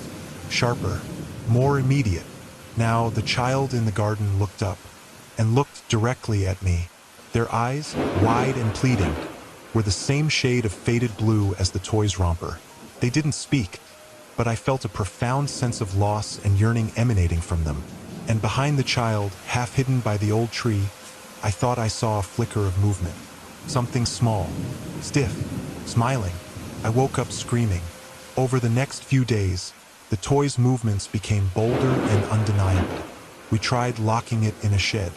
sharper, more immediate. Now, the child in the garden looked up and looked directly at me. Their eyes, wide and pleading, were the same shade of faded blue as the toy's romper. They didn't speak, but I felt a profound sense of loss and yearning emanating from them. And behind the child, half hidden by the old tree, I thought I saw a flicker of movement. Something small, stiff, smiling. I woke up screaming. Over the next few days, the toy's movements became bolder and undeniable. We tried locking it in a shed.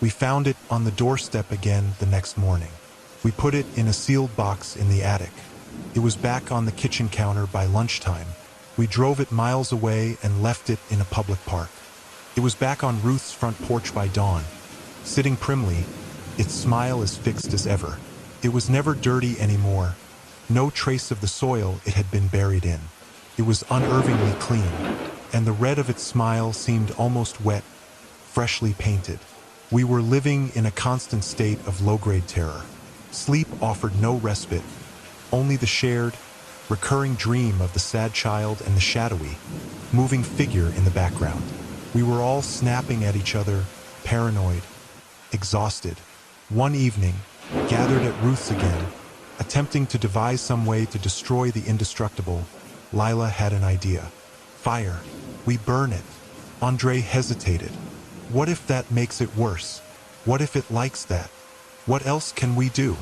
We found it on the doorstep again the next morning. We put it in a sealed box in the attic. It was back on the kitchen counter by lunchtime. We drove it miles away and left it in a public park. It was back on Ruth's front porch by dawn, sitting primly, its smile as fixed as ever. It was never dirty anymore, no trace of the soil it had been buried in. It was unervingly clean, and the red of its smile seemed almost wet, freshly painted. We were living in a constant state of low-grade terror. Sleep offered no respite, only the shared, recurring dream of the sad child and the shadowy, moving figure in the background. We were all snapping at each other, paranoid, exhausted. One evening, gathered at Ruth's again, attempting to devise some way to destroy the indestructible, Lila had an idea. Fire. We burn it. Andre hesitated. What if that makes it worse? What if it likes that? What else can we do?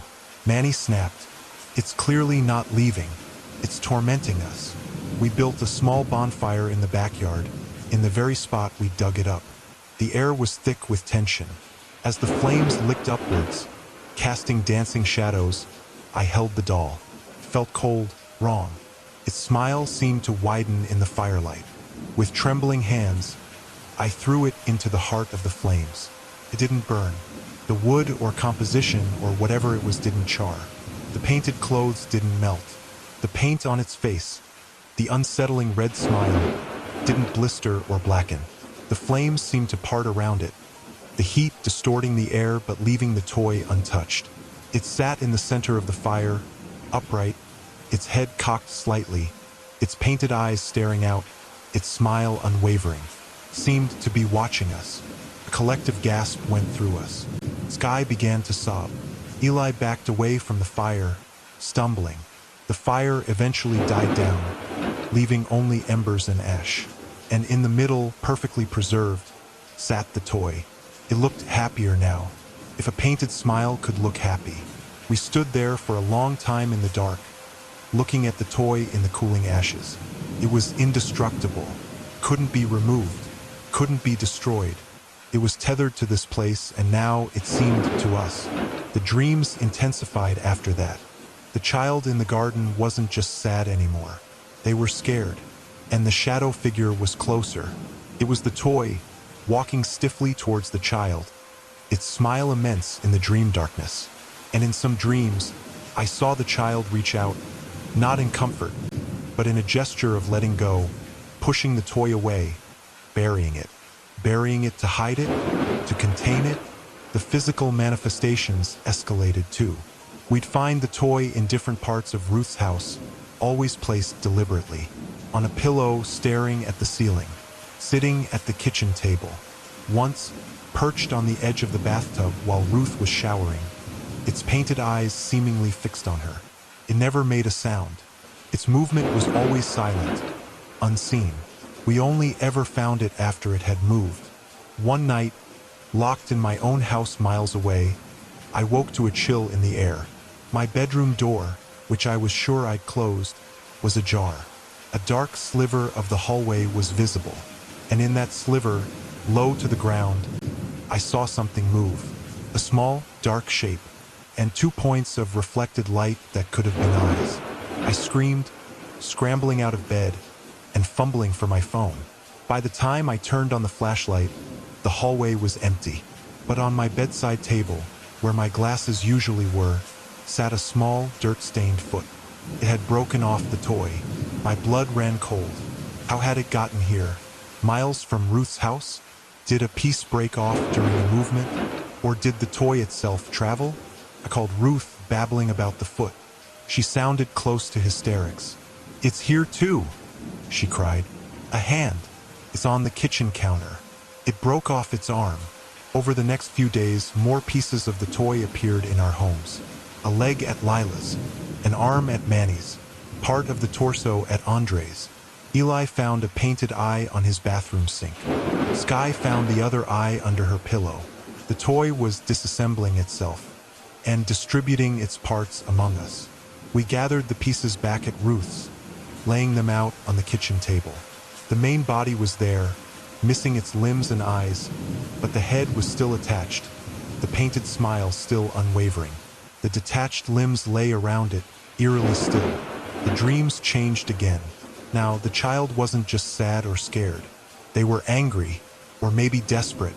Manny snapped. It's clearly not leaving. It's tormenting us. We built a small bonfire in the backyard, in the very spot we dug it up. The air was thick with tension. As the flames licked upwards, casting dancing shadows, I held the doll. Felt cold, wrong. Its smile seemed to widen in the firelight. With trembling hands, I threw it into the heart of the flames. It didn't burn. The wood or composition or whatever it was didn't char. The painted clothes didn't melt. The paint on its face, the unsettling red smile, didn't blister or blacken. The flames seemed to part around it, the heat distorting the air but leaving the toy untouched. It sat in the center of the fire, upright, its head cocked slightly, its painted eyes staring out, its smile unwavering, seemed to be watching us. A collective gasp went through us. Sky began to sob. Eli backed away from the fire, stumbling. The fire eventually died down, leaving only embers and ash. And in the middle, perfectly preserved, sat the toy. It looked happier now, if a painted smile could look happy. We stood there for a long time in the dark, looking at the toy in the cooling ashes. It was indestructible, couldn't be removed, couldn't be destroyed. It was tethered to this place, and now it seemed to us. The dreams intensified after that. The child in the garden wasn't just sad anymore. They were scared, and the shadow figure was closer. It was the toy, walking stiffly towards the child, its smile immense in the dream darkness. And in some dreams, I saw the child reach out, not in comfort, but in a gesture of letting go, pushing the toy away, burying it. Burying it to hide it, to contain it. The physical manifestations escalated too. We'd find the toy in different parts of Ruth's house, always placed deliberately, on a pillow staring at the ceiling, sitting at the kitchen table, once perched on the edge of the bathtub while Ruth was showering, its painted eyes seemingly fixed on her. It never made a sound. Its movement was always silent, unseen. We only ever found it after it had moved. One night, locked in my own house miles away, I woke to a chill in the air. My bedroom door, which I was sure I'd closed, was ajar. A dark sliver of the hallway was visible, and in that sliver, low to the ground, I saw something move. A small, dark shape, and 2 points of reflected light that could have been eyes. I screamed, scrambling out of bed, and fumbling for my phone. By the time I turned on the flashlight, the hallway was empty. But on my bedside table, where my glasses usually were, sat a small, dirt-stained foot. It had broken off the toy. My blood ran cold. How had it gotten here? Miles from Ruth's house? Did a piece break off during a movement? Or did the toy itself travel? I called Ruth, babbling about the foot. She sounded close to hysterics. "It's here too," she cried. "A hand. It's on the kitchen counter. It broke off its arm." Over the next few days, more pieces of the toy appeared in our homes. A leg at Lila's, an arm at Manny's, part of the torso at Andre's. Eli found a painted eye on his bathroom sink. Sky found the other eye under her pillow. The toy was disassembling itself and distributing its parts among us. We gathered the pieces back at Ruth's, laying them out on the kitchen table. The main body was there, missing its limbs and eyes, but the head was still attached, the painted smile still unwavering. The detached limbs lay around it, eerily still. The dreams changed again. Now, the child wasn't just sad or scared. They were angry, or maybe desperate.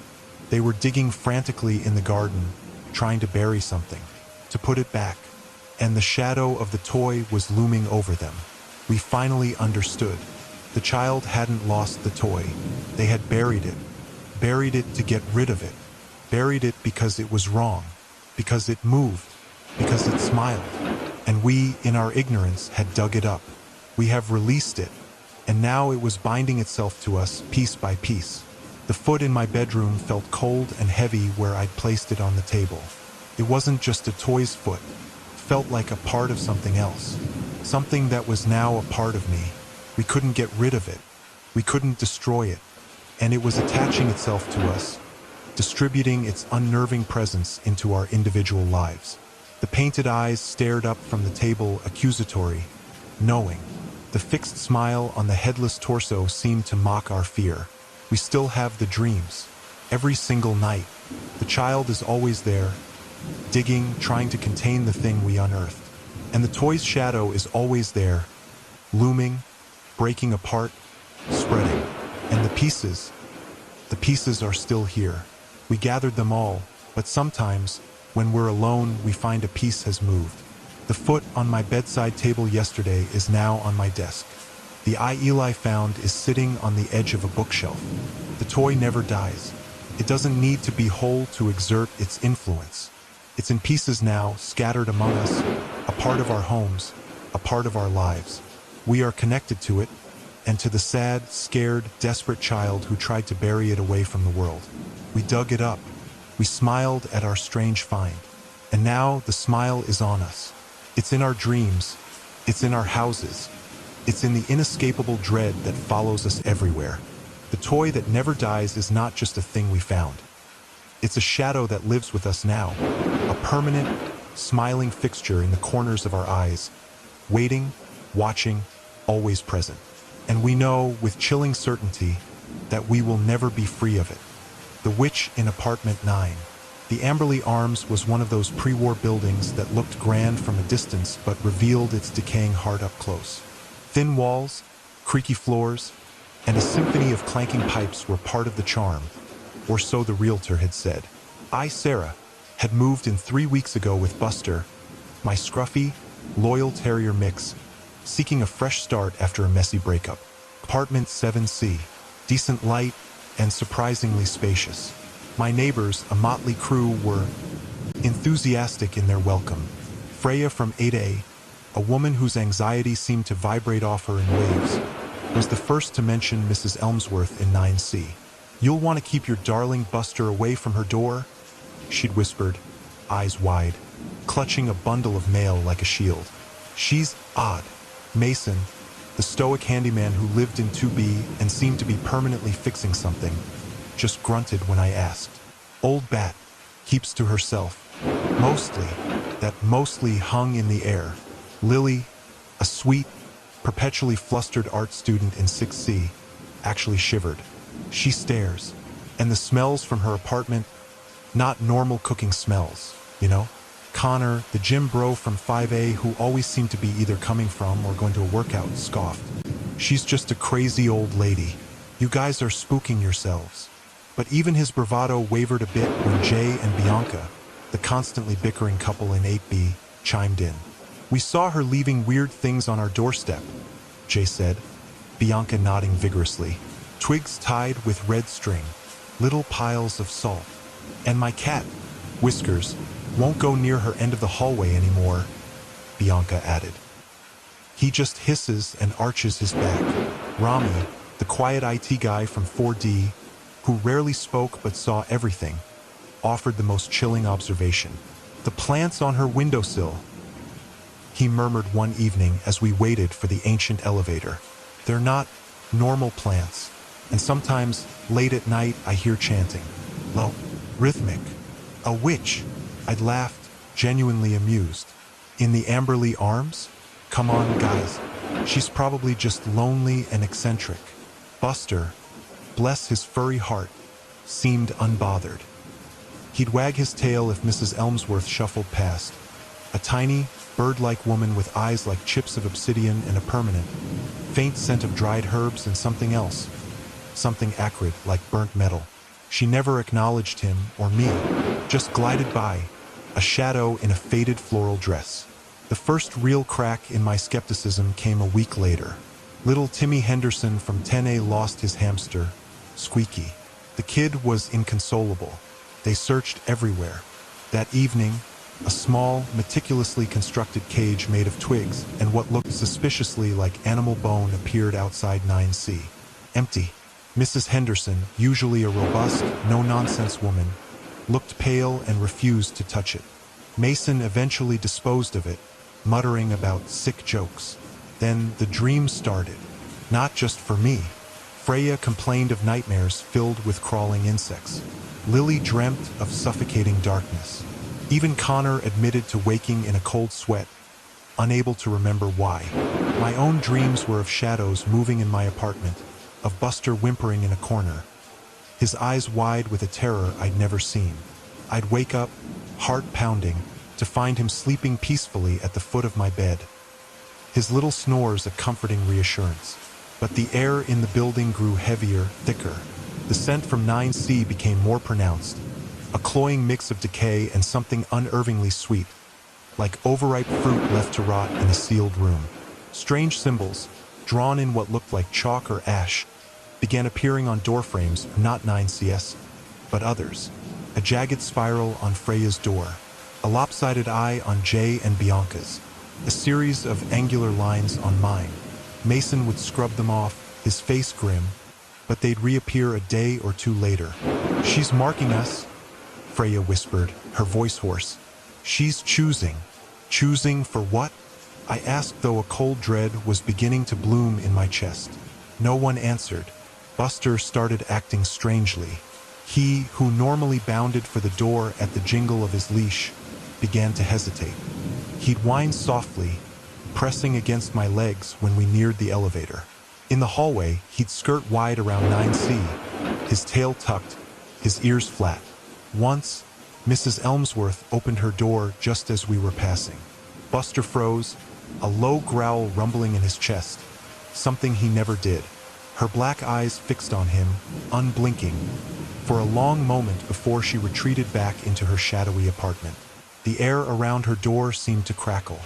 They were digging frantically in the garden, trying to bury something, to put it back. And the shadow of the toy was looming over them. We finally understood. The child hadn't lost the toy. They had buried it to get rid of it, buried it because it was wrong, because it moved, because it smiled. And we, in our ignorance, had dug it up. We have released it, and now it was binding itself to us piece by piece. The foot in my bedroom felt cold and heavy where I'd placed it on the table. It wasn't just a toy's foot. It felt like a part of something else. Something that was now a part of me. We couldn't get rid of it. We couldn't destroy it. And it was attaching itself to us, distributing its unnerving presence into our individual lives. The painted eyes stared up from the table, accusatory, knowing. The fixed smile on the headless torso seemed to mock our fear. We still have the dreams. Every single night, the child is always there, digging, trying to contain the thing we unearthed. And the toy's shadow is always there, looming, breaking apart, spreading. And the pieces are still here. We gathered them all, but sometimes, when we're alone, we find a piece has moved. The foot on my bedside table yesterday is now on my desk. The eye Eli found is sitting on the edge of a bookshelf. The toy never dies. It doesn't need to be whole to exert its influence. It's in pieces now, scattered among us, a part of our homes, a part of our lives. We are connected to it, and to the sad, scared, desperate child who tried to bury it away from the world. We dug it up. We smiled at our strange find. And now the smile is on us. It's in our dreams. It's in our houses. It's in the inescapable dread that follows us everywhere. The toy that never dies is not just a thing we found. It's a shadow that lives with us now, a permanent, smiling fixture in the corners of our eyes, waiting, watching, always present. And we know with chilling certainty that we will never be free of it. The Witch in Apartment 9. The Amberley Arms was one of those pre-war buildings that looked grand from a distance but revealed its decaying heart up close. Thin walls, creaky floors, and a symphony of clanking pipes were part of the charm, or so the realtor had said. I, Sarah, had moved in 3 weeks ago with Buster, my scruffy, loyal terrier mix, seeking a fresh start after a messy breakup. Apartment 7C, decent light and surprisingly spacious. My neighbors, a motley crew, were enthusiastic in their welcome. Freya from 8A, a woman whose anxiety seemed to vibrate off her in waves, was the first to mention Mrs. Elmsworth in 9C. You'll want to keep your darling Buster away from her door, she'd whispered, eyes wide, clutching a bundle of mail like a shield. She's odd. Mason, the stoic handyman who lived in 2B and seemed to be permanently fixing something, just grunted when I asked. Old Bat keeps to herself. Mostly, that mostly hung in the air. Lily, a sweet, perpetually flustered art student in 6C, actually shivered. She stares, and the smells from her apartment, not normal cooking smells, you know? Connor, the gym bro from 5A who always seemed to be either coming from or going to a workout, scoffed. She's just a crazy old lady. You guys are spooking yourselves. But even his bravado wavered a bit when Jay and Bianca, the constantly bickering couple in 8B, chimed in. We saw her leaving weird things on our doorstep, Jay said, Bianca nodding vigorously. Twigs tied with red string, little piles of salt. And my cat, Whiskers, won't go near her end of the hallway anymore, Bianca added. He just hisses and arches his back. Rami, the quiet IT guy from 4D, who rarely spoke but saw everything, offered the most chilling observation. The plants on her windowsill, he murmured one evening as we waited for the ancient elevator. They're not normal plants, and sometimes, late at night, I hear chanting. Low, rhythmic. A witch. I'd laughed, genuinely amused. In the Amberley Arms? Come on, guys. She's probably just lonely and eccentric. Buster, bless his furry heart, seemed unbothered. He'd wag his tail if Mrs. Elmsworth shuffled past. A tiny, bird-like woman with eyes like chips of obsidian and a permanent, faint scent of dried herbs and something else. Something acrid like burnt metal. She never acknowledged him or me, just glided by, a shadow in a faded floral dress. The first real crack in my skepticism came a week later. Little Timmy Henderson from 10A lost his hamster, Squeaky. The kid was inconsolable. They searched everywhere. That evening, a small, meticulously constructed cage made of twigs and what looked suspiciously like animal bone appeared outside 9C. Empty. Mrs. Henderson, usually a robust, no-nonsense woman, looked pale and refused to touch it. Mason eventually disposed of it, muttering about sick jokes. Then the dream started. Not just for me. Freya complained of nightmares filled with crawling insects. Lily dreamt of suffocating darkness. Even Connor admitted to waking in a cold sweat, unable to remember why. My own dreams were of shadows moving in my apartment, of Buster whimpering in a corner, his eyes wide with a terror I'd never seen. I'd wake up, heart pounding, to find him sleeping peacefully at the foot of my bed. His little snores a comforting reassurance. But the air in the building grew heavier, thicker. The scent from 9C became more pronounced, a cloying mix of decay and something unervingly sweet, like overripe fruit left to rot in a sealed room. Strange symbols, drawn in what looked like chalk or ash, began appearing on doorframes, not 9CS, but others. A jagged spiral on Freya's door, a lopsided eye on Jay and Bianca's, a series of angular lines on mine. Mason would scrub them off, his face grim, but they'd reappear a day or two later. "She's marking us," Freya whispered, her voice hoarse. "She's choosing. Choosing for what?" I asked, though a cold dread was beginning to bloom in my chest. No one answered. Buster started acting strangely. He, who normally bounded for the door at the jingle of his leash, began to hesitate. He'd whine softly, pressing against my legs when we neared the elevator. In the hallway, he'd skirt wide around 9C, his tail tucked, his ears flat. Once, Mrs. Elmsworth opened her door just as we were passing. Buster froze, a low growl rumbling in his chest, something he never did. Her black eyes fixed on him, unblinking, for a long moment before she retreated back into her shadowy apartment. The air around her door seemed to crackle.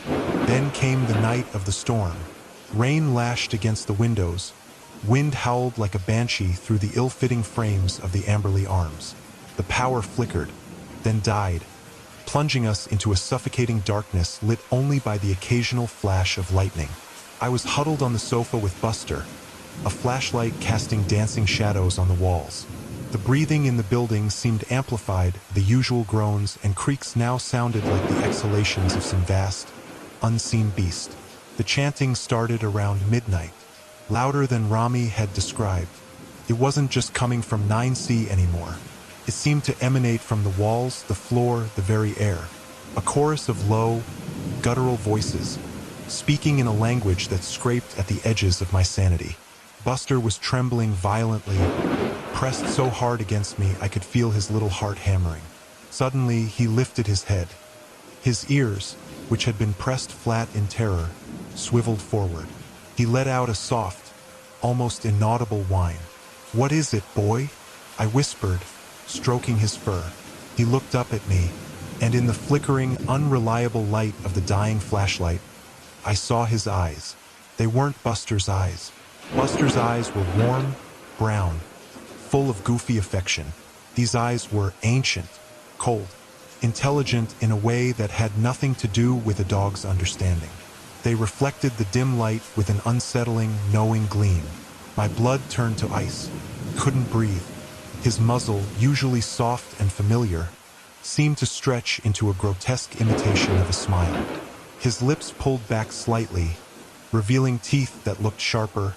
Then came the night of the storm. Rain lashed against the windows. Wind howled like a banshee through the ill-fitting frames of the Amberley arms. The power flickered, then died, plunging us into a suffocating darkness lit only by the occasional flash of lightning. I was huddled on the sofa with Buster, a flashlight casting dancing shadows on the walls. The breathing in the building seemed amplified, the usual groans and creaks now sounded like the exhalations of some vast, unseen beast. The chanting started around midnight, louder than Rami had described. It wasn't just coming from 9C anymore. It seemed to emanate from the walls, the floor, the very air. A chorus of low, guttural voices, speaking in a language that scraped at the edges of my sanity. Buster was trembling violently, pressed so hard against me I could feel his little heart hammering. Suddenly, he lifted his head. His ears, which had been pressed flat in terror, swiveled forward. He let out a soft, almost inaudible whine. "What is it, boy?" I whispered, stroking his fur. He looked up at me, and in the flickering, unreliable light of the dying flashlight, I saw his eyes. They weren't Buster's eyes. Buster's eyes were warm, brown, full of goofy affection. These eyes were ancient, cold, intelligent in a way that had nothing to do with a dog's understanding. They reflected the dim light with an unsettling, knowing gleam. My blood turned to ice. Couldn't breathe. His muzzle, usually soft and familiar, seemed to stretch into a grotesque imitation of a smile. His lips pulled back slightly, revealing teeth that looked sharper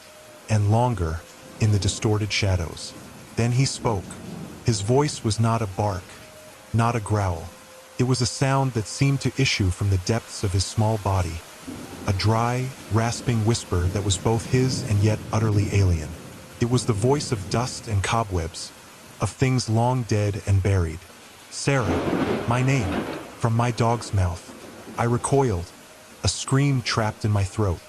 and longer in the distorted shadows. Then he spoke. His voice was not a bark, not a growl. It was a sound that seemed to issue from the depths of his small body, a dry, rasping whisper that was both his and yet utterly alien. It was the voice of dust and cobwebs, of things long dead and buried. "Sarah, my name," from my dog's mouth. I recoiled, a scream trapped in my throat.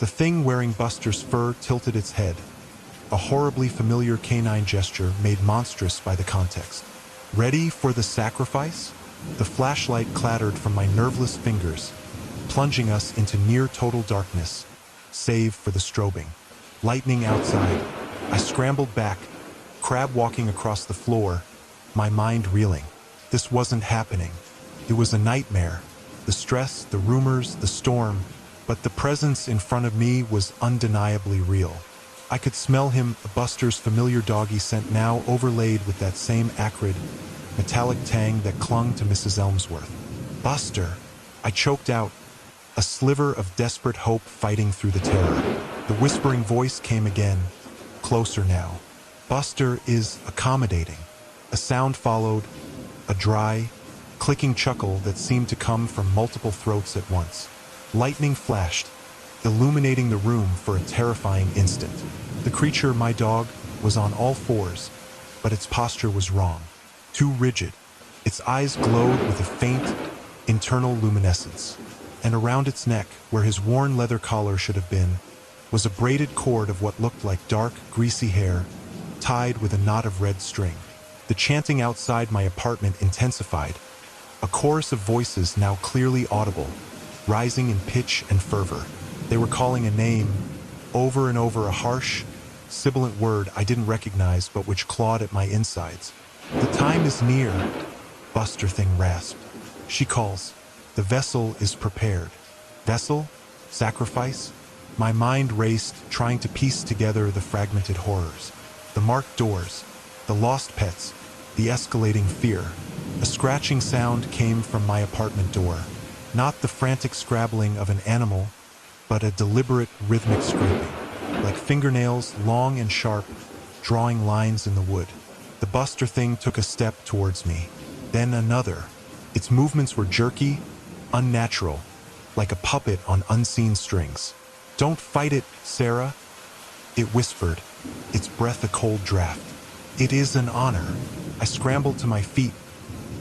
The thing wearing Buster's fur tilted its head, a horribly familiar canine gesture made monstrous by the context. "Ready for the sacrifice?" The flashlight clattered from my nerveless fingers, plunging us into near-total darkness, save for the strobing. Lightning outside. I scrambled back, crab-walking across the floor, my mind reeling. This wasn't happening. It was a nightmare. The stress, the rumors, the storm, but the presence in front of me was undeniably real. I could smell him, Buster's familiar doggy scent now overlaid with that same acrid, metallic tang that clung to Mrs. Elmsworth. Buster! I choked out, a sliver of desperate hope fighting through the terror. The whispering voice came again, closer now. Buster is accommodating. A sound followed, a dry, clicking chuckle that seemed to come from multiple throats at once. Lightning flashed, illuminating the room for a terrifying instant. The creature, my dog, was on all fours, but its posture was wrong. Too rigid. Its eyes glowed with a faint, internal luminescence. And around its neck, where his worn leather collar should have been, was a braided cord of what looked like dark, greasy hair, tied with a knot of red string. The chanting outside my apartment intensified, a chorus of voices now clearly audible, rising in pitch and fervor. They were calling a name, over and over, a harsh, sibilant word I didn't recognize but which clawed at my insides. The time is near, Buster Thing rasped. She calls. The vessel is prepared. Vessel? Sacrifice? My mind raced, trying to piece together the fragmented horrors. The marked doors, the lost pets, the escalating fear. A scratching sound came from my apartment door. Not the frantic scrabbling of an animal, but a deliberate rhythmic scraping, like fingernails long and sharp, drawing lines in the wood. The Buster Thing took a step towards me, then another. Its movements were jerky, unnatural, like a puppet on unseen strings. "Don't fight it, Sarah," it whispered, its breath a cold draft. "It is an honor." I scrambled to my feet,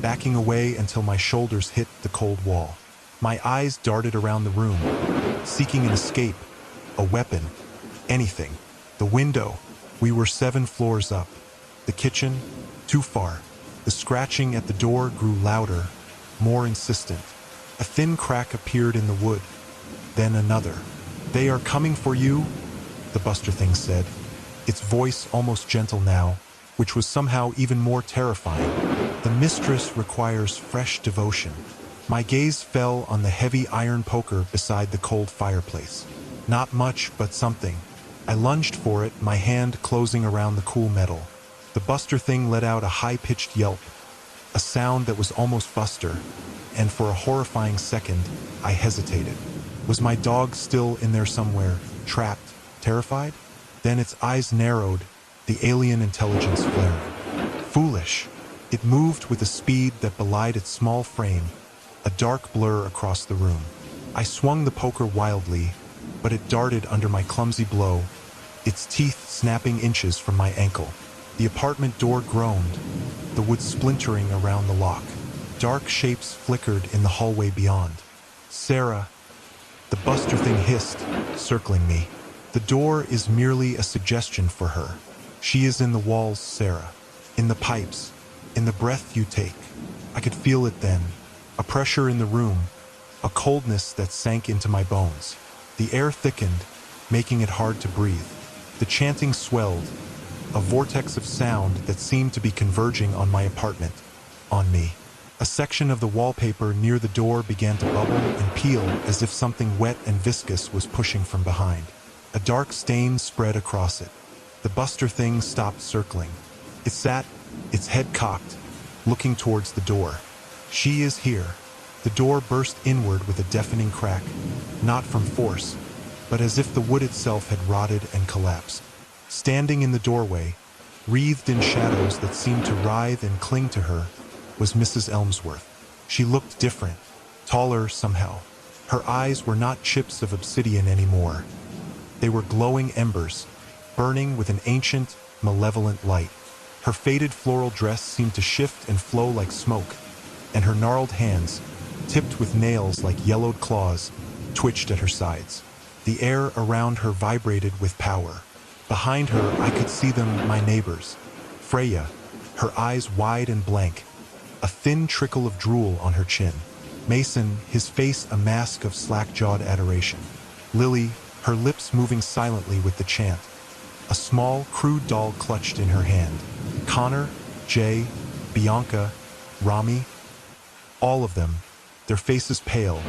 backing away until my shoulders hit the cold wall. My eyes darted around the room, seeking an escape, a weapon, anything. The window. We were 7 floors up. The kitchen, too far. The scratching at the door grew louder, more insistent. A thin crack appeared in the wood, then another. "They are coming for you," the Buster Thing said, its voice almost gentle now, which was somehow even more terrifying. "The mistress requires fresh devotion." My gaze fell on the heavy iron poker beside the cold fireplace. Not much, but something. I lunged for it, my hand closing around the cool metal. The Buster Thing let out a high-pitched yelp, a sound that was almost Buster, and for a horrifying second, I hesitated. Was my dog still in there somewhere, trapped, terrified? Then its eyes narrowed, the alien intelligence flaring. Foolish. It moved with a speed that belied its small frame, a dark blur across the room. I swung the poker wildly, but it darted under my clumsy blow, its teeth snapping inches from my ankle. The apartment door groaned, the wood splintering around the lock. Dark shapes flickered in the hallway beyond. "Sarah," the Buster Thing hissed, circling me. "The door is merely a suggestion for her. She is in the walls, Sarah. In the pipes. In the breath you take." I could feel it then. A pressure in the room. A coldness that sank into my bones. The air thickened, making it hard to breathe. The chanting swelled, a vortex of sound that seemed to be converging on my apartment, on me. A section of the wallpaper near the door began to bubble and peel as if something wet and viscous was pushing from behind. A dark stain spread across it. The Buster Thing stopped circling. It sat, its head cocked, looking towards the door. "She is here." The door burst inward with a deafening crack, not from force, but as if the wood itself had rotted and collapsed. Standing in the doorway, wreathed in shadows that seemed to writhe and cling to her, was Mrs. Elmsworth. She looked different, taller somehow. Her eyes were not chips of obsidian anymore. They were glowing embers, burning with an ancient, malevolent light. Her faded floral dress seemed to shift and flow like smoke, and her gnarled hands, tipped with nails like yellowed claws, twitched at her sides. The air around her vibrated with power. Behind her, I could see them, my neighbors. Freya, her eyes wide and blank, a thin trickle of drool on her chin. Mason, his face a mask of slack-jawed adoration. Lily, her lips moving silently with the chant. A small, crude doll clutched in her hand. Connor, Jay, Bianca, Rami, all of them, their faces pale,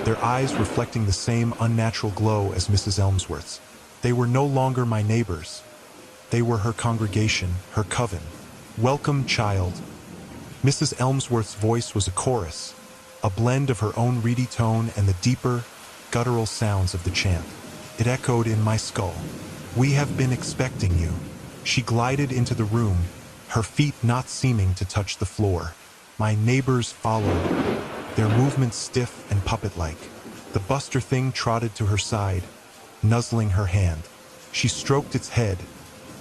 their eyes reflecting the same unnatural glow as Mrs. Elmsworth's. They were no longer my neighbors. They were her congregation, her coven. "Welcome, child." Mrs. Elmsworth's voice was a chorus, a blend of her own reedy tone and the deeper, guttural sounds of the chant. It echoed in my skull. "We have been expecting you." She glided into the room, her feet not seeming to touch the floor. My neighbors followed, their movements stiff and puppet-like. The Buster thing trotted to her side, nuzzling her hand. She stroked its head,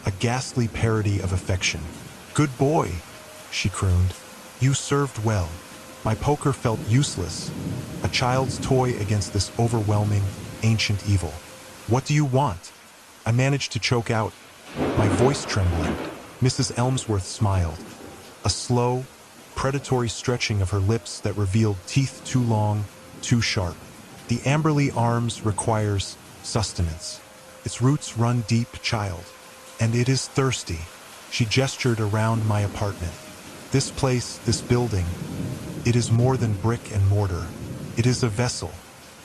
a ghastly parody of affection. "Good boy," she crooned. "You served well." My poker felt useless, a child's toy against this overwhelming, ancient evil. "What do you want?" I managed to choke out, my voice trembling. Mrs. Elmsworth smiled, a slow, predatory stretching of her lips that revealed teeth too long, too sharp. "The Amberley Arms requires sustenance. Its roots run deep, child, and it is thirsty." She gestured around my apartment. "This place, this building, it is more than brick and mortar. It is a vessel,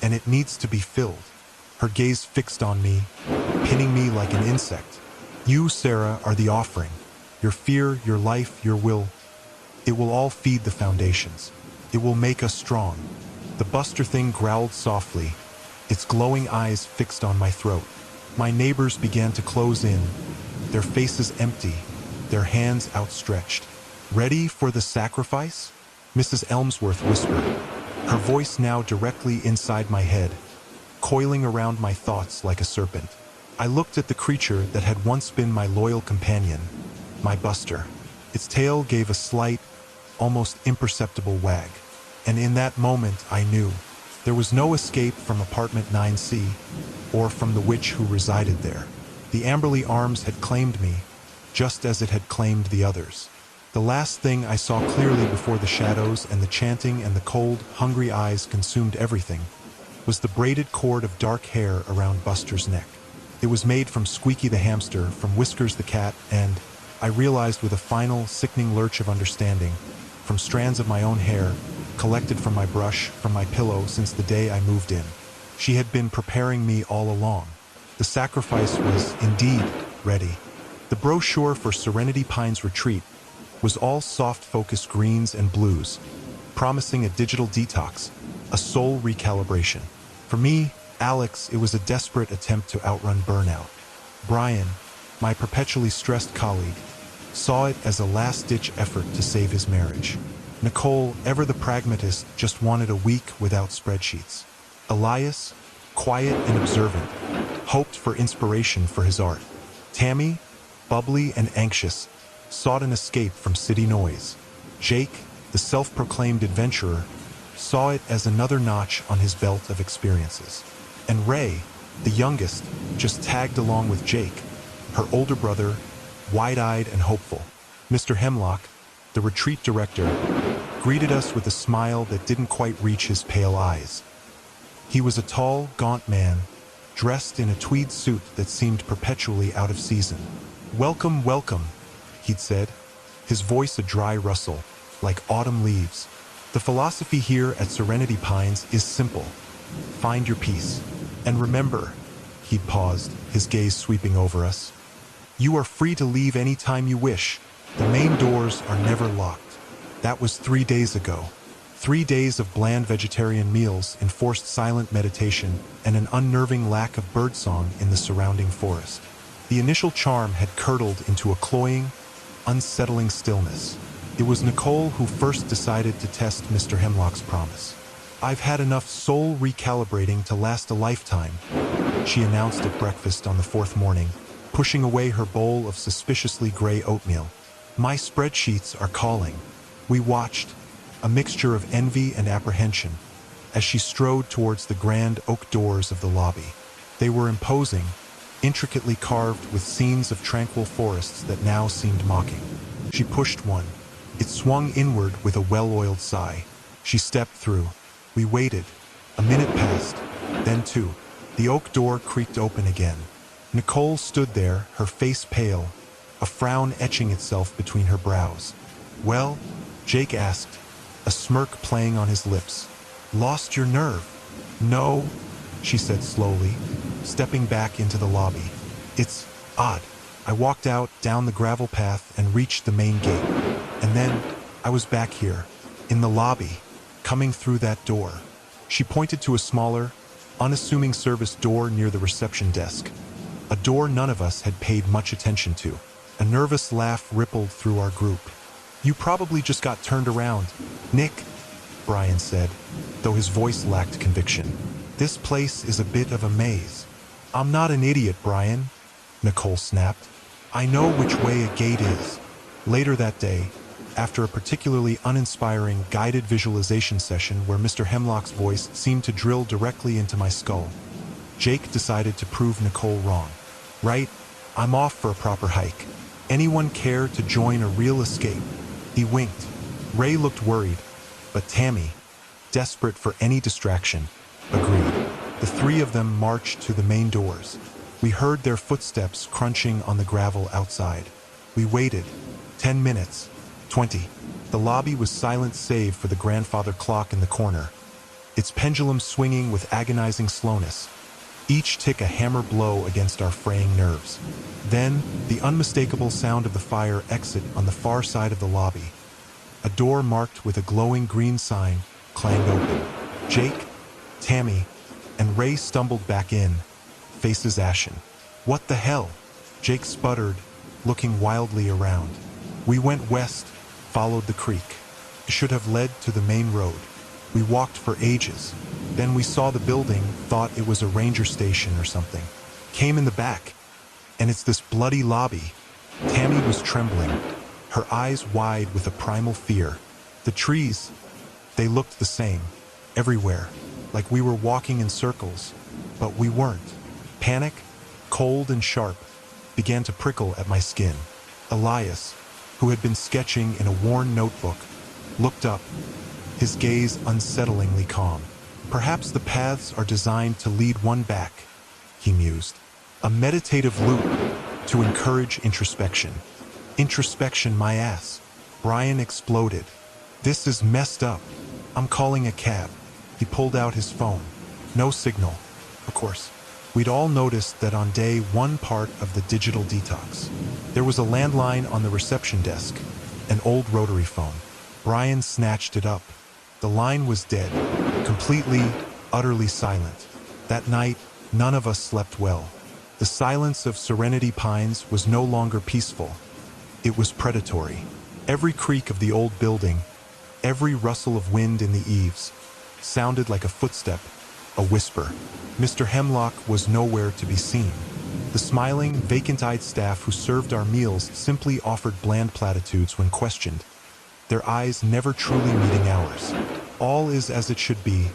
and it needs to be filled." Her gaze fixed on me, pinning me like an insect. "You, Sarah, are the offering. Your fear, your life, your will. It will all feed the foundations. It will make us strong." The Buster thing growled softly, its glowing eyes fixed on my throat. My neighbors began to close in, their faces empty, their hands outstretched. "Ready for the sacrifice?" Mrs. Elmsworth whispered, her voice now directly inside my head, coiling around my thoughts like a serpent. I looked at the creature that had once been my loyal companion, my Buster. Its tail gave a slight, almost imperceptible wag, and in that moment I knew there was no escape from apartment 9C, or from the witch who resided there. The Amberley Arms had claimed me, just as it had claimed the others. The last thing I saw clearly before the shadows and the chanting and the cold, hungry eyes consumed everything was the braided cord of dark hair around Buster's neck. It was made from Squeaky the hamster, from Whiskers the cat, and, I realized with a final, sickening lurch of understanding, from strands of my own hair, collected from my brush, from my pillow since the day I moved in. She had been preparing me all along. The sacrifice was, indeed, ready. The brochure for Serenity Pines Retreat was all soft-focused greens and blues, promising a digital detox, a soul recalibration. For me, Alex, it was a desperate attempt to outrun burnout. Brian, my perpetually stressed colleague, saw it as a last-ditch effort to save his marriage. Nicole, ever the pragmatist, just wanted a week without spreadsheets. Elias, quiet and observant, hoped for inspiration for his art. Tammy, bubbly and anxious, sought an escape from city noise. Jake, the self-proclaimed adventurer, saw it as another notch on his belt of experiences. And Ray, the youngest, just tagged along with Jake, her older brother, wide-eyed and hopeful. Mr. Hemlock, the retreat director, greeted us with a smile that didn't quite reach his pale eyes. He was a tall, gaunt man, dressed in a tweed suit that seemed perpetually out of season. "Welcome, welcome," he'd said, his voice a dry rustle, like autumn leaves. "The philosophy here at Serenity Pines is simple. Find your peace. And remember," he'd paused, his gaze sweeping over us, "you are free to leave any time you wish. The main doors are never locked." That was 3 days ago. 3 days of bland vegetarian meals, enforced silent meditation, and an unnerving lack of birdsong in the surrounding forest. The initial charm had curdled into a cloying, unsettling stillness. It was Nicole who first decided to test Mr. Hemlock's promise. "I've had enough soul recalibrating to last a lifetime," she announced at breakfast on the 4th morning, pushing away her bowl of suspiciously gray oatmeal. "My spreadsheets are calling." We watched, a mixture of envy and apprehension, as she strode towards the grand oak doors of the lobby. They were imposing, intricately carved with scenes of tranquil forests that now seemed mocking. She pushed one. It swung inward with a well-oiled sigh. She stepped through. We waited. A minute passed, then 2. The oak door creaked open again. Nicole stood there, her face pale, a frown etching itself between her brows. "Well?" Jake asked, a smirk playing on his lips. "Lost your nerve?" "No," she said slowly, stepping back into the lobby. "It's odd." I walked out, down the gravel path, and reached the main gate. And then I was back here, in the lobby, coming through that door. She pointed to a smaller, unassuming service door near the reception desk, a door none of us had paid much attention to. A nervous laugh rippled through our group. "You probably just got turned around, Nick," Brian said, though his voice lacked conviction. "This place is a bit of a maze." "I'm not an idiot, Brian," Nicole snapped. "I know which way a gate is." Later that day, after a particularly uninspiring guided visualization session where Mr. Hemlock's voice seemed to drill directly into my skull, Jake decided to prove Nicole wrong. "Right, I'm off for a proper hike. Anyone care to join a real escape?" He winked. Ray looked worried, but Tammy, desperate for any distraction, agreed. The three of them marched to the main doors. We heard their footsteps crunching on the gravel outside. We waited. 10 minutes. 20. The lobby was silent save for the grandfather clock in the corner, its pendulum swinging with agonizing slowness, each tick a hammer blow against our fraying nerves. Then, the unmistakable sound of the fire exit on the far side of the lobby. A door marked with a glowing green sign clanged open. Jake, Tammy, and Ray stumbled back in, faces ashen. "What the hell?" Jake sputtered, looking wildly around. "We went west, followed the creek. It should have led to the main road. We walked for ages. Then we saw the building, thought it was a ranger station or something. Came in the back, and it's this bloody lobby." Tammy was trembling, her eyes wide with a primal fear. The trees, they looked the same, everywhere, like we were walking in circles, but we weren't. Panic, cold and sharp, began to prickle at my skin. Elias, who had been sketching in a worn notebook, looked up, his gaze unsettlingly calm. "Perhaps the paths are designed to lead one back," he mused. "A meditative loop to encourage introspection." "Introspection, my ass," Brian exploded. "This is messed up. I'm calling a cab." He pulled out his phone. No signal, of course. We'd all noticed that on day one, part of the digital detox. There was a landline on the reception desk, an old rotary phone. Brian snatched it up. The line was dead, completely, utterly silent. That night, none of us slept well. The silence of Serenity Pines was no longer peaceful. It was predatory. Every creak of the old building, every rustle of wind in the eaves, sounded like a footstep, a whisper. Mr. Hemlock was nowhere to be seen. The smiling, vacant-eyed staff who served our meals simply offered bland platitudes when questioned, their eyes never truly meeting ours. "All is as it should be,"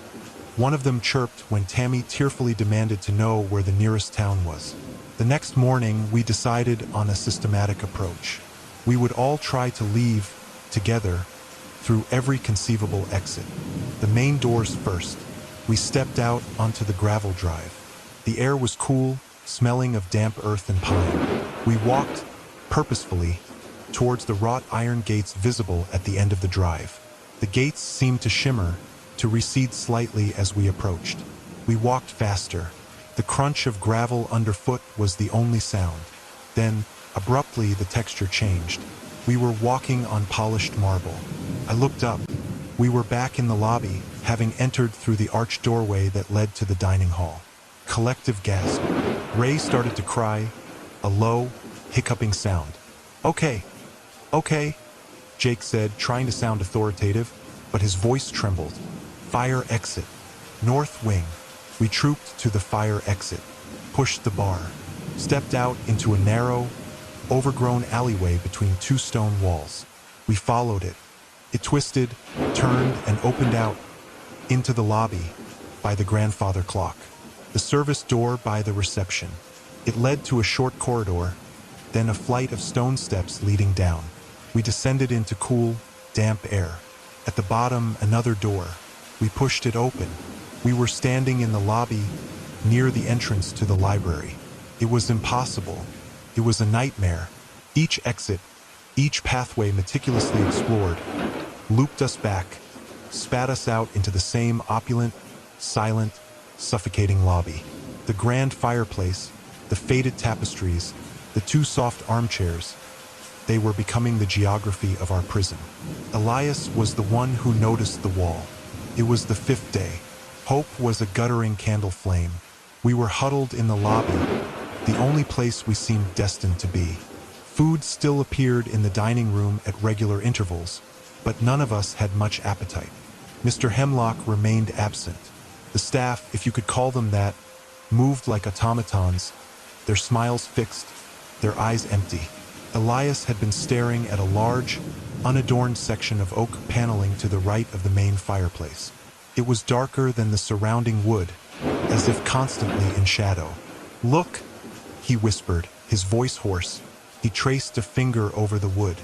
one of them chirped when Tammy tearfully demanded to know where the nearest town was. The next morning, we decided on a systematic approach. We would all try to leave, together, through every conceivable exit. The main doors first. We stepped out onto the gravel drive. The air was cool, smelling of damp earth and pine. We walked, purposefully, towards the wrought iron gates visible at the end of the drive. The gates seemed to shimmer, to recede slightly as we approached. We walked faster. The crunch of gravel underfoot was the only sound. Then, abruptly, the texture changed. We were walking on polished marble. I looked up. We were back in the lobby, having entered through the arched doorway that led to the dining hall. Collective gasp. Ray started to cry, a low, hiccuping sound. Okay, Jake said, trying to sound authoritative, but his voice trembled. "Fire exit. North wing." We trooped to the fire exit, pushed the bar, stepped out into a narrow, overgrown alleyway between two stone walls. We followed it. It twisted, turned, and opened out into the lobby by the grandfather clock. The service door by the reception. It led to a short corridor, then a flight of stone steps leading down. We descended into cool, damp air. At the bottom, another door. We pushed it open. We were standing in the lobby, near the entrance to the library. It was impossible. It was a nightmare. Each exit, each pathway meticulously explored, looped us back, spat us out into the same opulent, silent, suffocating lobby. The grand fireplace, the faded tapestries, the two soft armchairs, they were becoming the geography of our prison. Elias was the one who noticed the wall. It was the 5th day. Hope was a guttering candle flame. We were huddled in the lobby, the only place we seemed destined to be. Food still appeared in the dining room at regular intervals, but none of us had much appetite. Mr. Hemlock remained absent. The staff, if you could call them that, moved like automatons, their smiles fixed, their eyes empty. Elias had been staring at a large, unadorned section of oak paneling to the right of the main fireplace. It was darker than the surrounding wood, as if constantly in shadow. "Look," he whispered, his voice hoarse. He traced a finger over the wood.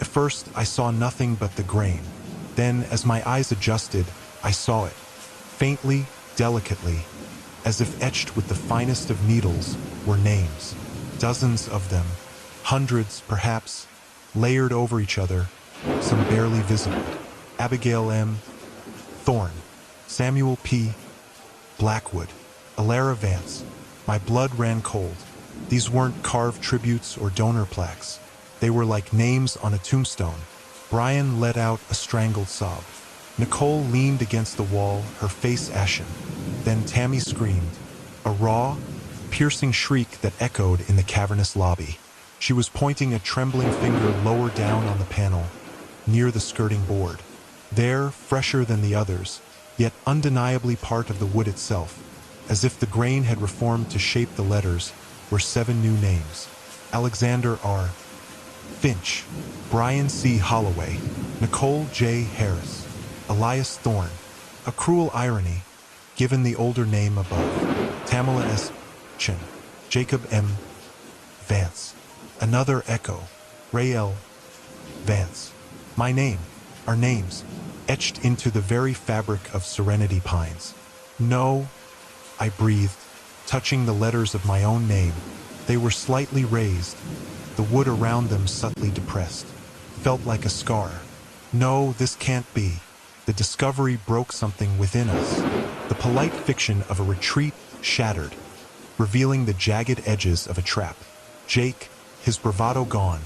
At first, I saw nothing but the grain. Then, as my eyes adjusted, I saw it. Faintly, delicately, as if etched with the finest of needles, were names. Dozens of them, hundreds perhaps, layered over each other, some barely visible. Abigail M. Thorne, Samuel P. Blackwood, Alara Vance. My blood ran cold. These weren't carved tributes or donor plaques. They were like names on a tombstone. Brian let out a strangled sob. Nicole leaned against the wall, her face ashen. Then Tammy screamed, a raw, piercing shriek that echoed in the cavernous lobby. She was pointing a trembling finger lower down on the panel, near the skirting board. There, fresher than the others, yet undeniably part of the wood itself, as if the grain had reformed to shape the letters, were 7 new names. Alexander R. Finch, Brian C. Holloway, Nicole J. Harris, Elias Thorne. A cruel irony, given the older name above. Tamala S. Chin, Jacob M. Vance. Another echo, Ray L. Vance. My name, our names, etched into the very fabric of Serenity Pines. No, I breathed, touching the letters of my own name. They were slightly raised, the wood around them subtly depressed. Felt like a scar. No, this can't be. The discovery broke something within us. The polite fiction of a retreat shattered, revealing the jagged edges of a trap. Jake, his bravado gone,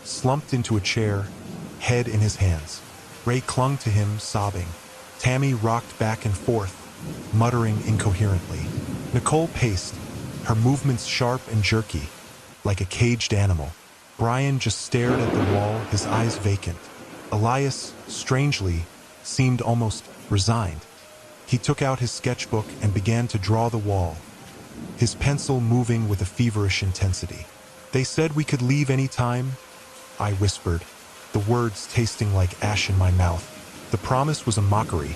slumped into a chair, head in his hands. Ray clung to him, sobbing. Tammy rocked back and forth, muttering incoherently. Nicole paced, her movements sharp and jerky, like a caged animal. Brian just stared at the wall, his eyes vacant. Elias, strangely, seemed almost resigned. He took out his sketchbook and began to draw the wall, his pencil moving with a feverish intensity. They said we could leave any time, I whispered, the words tasting like ash in my mouth. The promise was a mockery,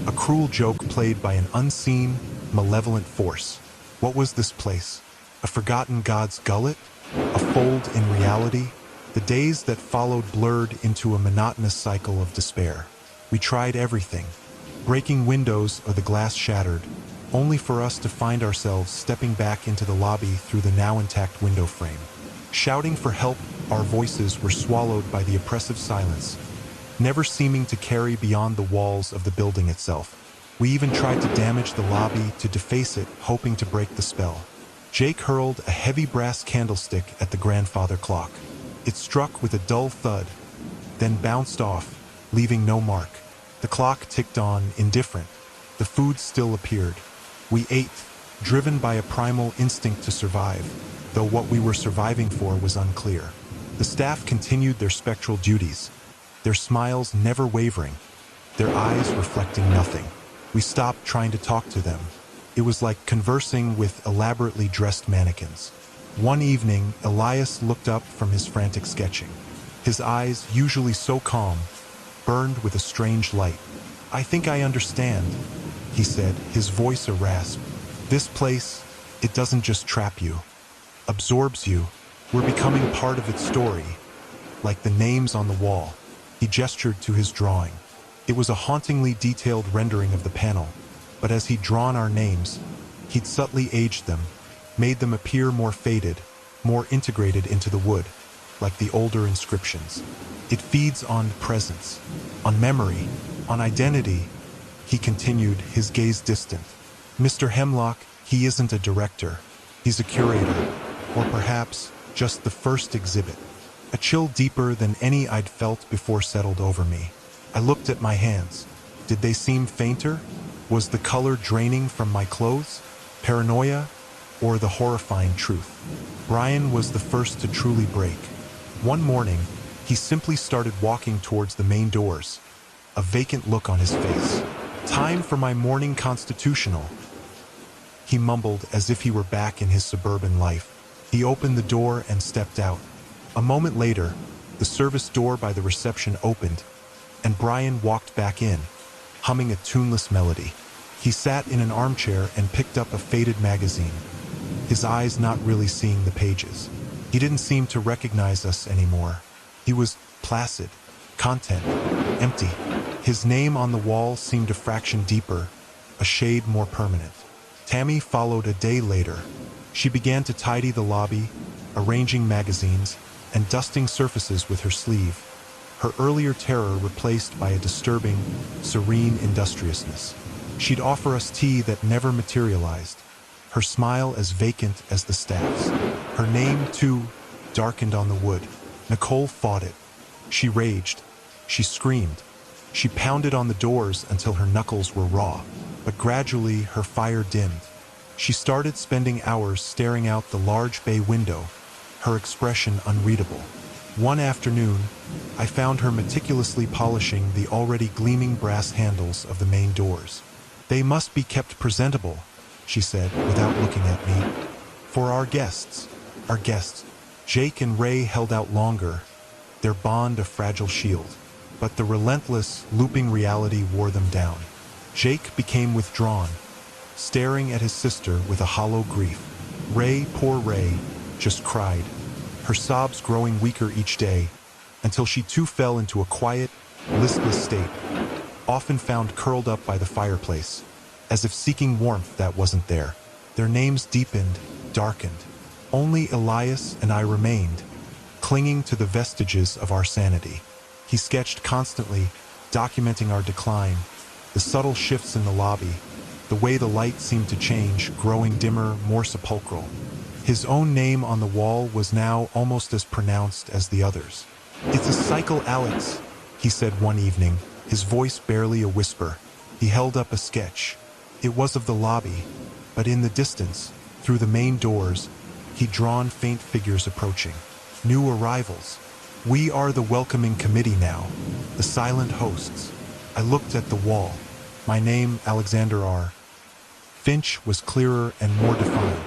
a cruel joke played by an unseen, malevolent force. What was this place? A forgotten god's gullet? A fold in reality? The days that followed blurred into a monotonous cycle of despair. We tried everything, breaking windows or the glass shattered, only for us to find ourselves stepping back into the lobby through the now intact window frame. Shouting for help, our voices were swallowed by the oppressive silence, never seeming to carry beyond the walls of the building itself. We even tried to damage the lobby, to deface it, hoping to break the spell. Jake hurled a heavy brass candlestick at the grandfather clock. It struck with a dull thud, then bounced off, leaving no mark. The clock ticked on, indifferent. The food still appeared. We ate, driven by a primal instinct to survive, though what we were surviving for was unclear. The staff continued their spectral duties, their smiles never wavering, their eyes reflecting nothing. We stopped trying to talk to them. It was like conversing with elaborately dressed mannequins. One evening, Elias looked up from his frantic sketching. His eyes, usually so calm, burned with a strange light. I think I understand, he said, his voice a rasp. This place, it doesn't just trap you, absorbs you. We're becoming part of its story, like the names on the wall. He gestured to his drawing. It was a hauntingly detailed rendering of the panel, but as he'd drawn our names, he'd subtly aged them, made them appear more faded, more integrated into the wood, like the older inscriptions. It feeds on presence, on memory, on identity, he continued, his gaze distant. Mr. Hemlock, he isn't a director. He's a curator, or perhaps just the first exhibit. A chill deeper than any I'd felt before settled over me. I looked at my hands. Did they seem fainter? Was the color draining from my clothes? Paranoia? Or the horrifying truth? Brian was the first to truly break. One morning, he simply started walking towards the main doors, a vacant look on his face. "Time for my morning constitutional," he mumbled as if he were back in his suburban life. He opened the door and stepped out. A moment later, the service door by the reception opened, and Brian walked back in, humming a tuneless melody. He sat in an armchair and picked up a faded magazine, his eyes not really seeing the pages. He didn't seem to recognize us anymore. He was placid, content, empty. His name on the wall seemed a fraction deeper, a shade more permanent. Tammy followed a day later. She began to tidy the lobby, arranging magazines, and dusting surfaces with her sleeve, her earlier terror replaced by a disturbing, serene industriousness. She'd offer us tea that never materialized, her smile as vacant as the staff's. Her name, too, darkened on the wood. Nicole fought it. She raged. She screamed. She pounded on the doors until her knuckles were raw. But gradually, her fire dimmed. She started spending hours staring out the large bay window, her expression unreadable. One afternoon, I found her meticulously polishing the already gleaming brass handles of the main doors. "They must be kept presentable," she said without looking at me. "For our guests." Our guests. Jake and Ray held out longer, their bond a fragile shield. But the relentless, looping reality wore them down. Jake became withdrawn, staring at his sister with a hollow grief. Ray, poor Ray, just cried, her sobs growing weaker each day, until she too fell into a quiet, listless state, often found curled up by the fireplace, as if seeking warmth that wasn't there. Their names deepened, darkened. Only Elias and I remained, clinging to the vestiges of our sanity. He sketched constantly, documenting our decline, the subtle shifts in the lobby, the way the light seemed to change, growing dimmer, more sepulchral. His own name on the wall was now almost as pronounced as the others. "It's a cycle, Alex," he said one evening, his voice barely a whisper. He held up a sketch. It was of the lobby, but in the distance, through the main doors, he'd drawn faint figures approaching. New arrivals. We are the welcoming committee now, the silent hosts. I looked at the wall. My name, Alexander R. Finch, was clearer and more defined.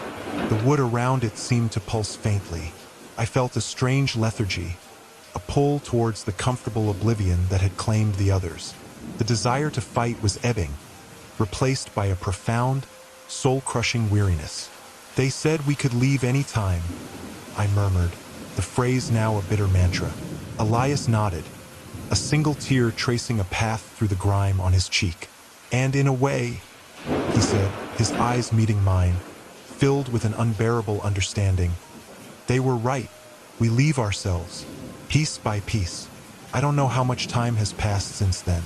The wood around it seemed to pulse faintly. I felt a strange lethargy, a pull towards the comfortable oblivion that had claimed the others. The desire to fight was ebbing, replaced by a profound, soul-crushing weariness. "They said we could leave any time," I murmured, the phrase now a bitter mantra. Elias nodded, a single tear tracing a path through the grime on his cheek. "And in a way," he said, his eyes meeting mine, filled with an unbearable understanding, "they were right. We leave ourselves, piece by piece." I don't know how much time has passed since then.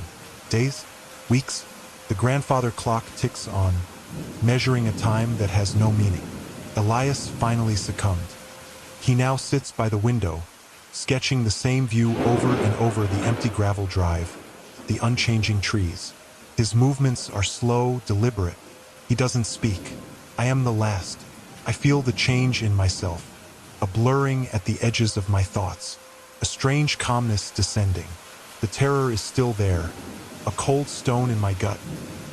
Days? Weeks? The grandfather clock ticks on, measuring a time that has no meaning. Elias finally succumbed. He now sits by the window, sketching the same view over and over: the empty gravel drive, the unchanging trees. His movements are slow, deliberate. He doesn't speak. I am the last. I feel the change in myself, a blurring at the edges of my thoughts, a strange calmness descending. The terror is still there, a cold stone in my gut,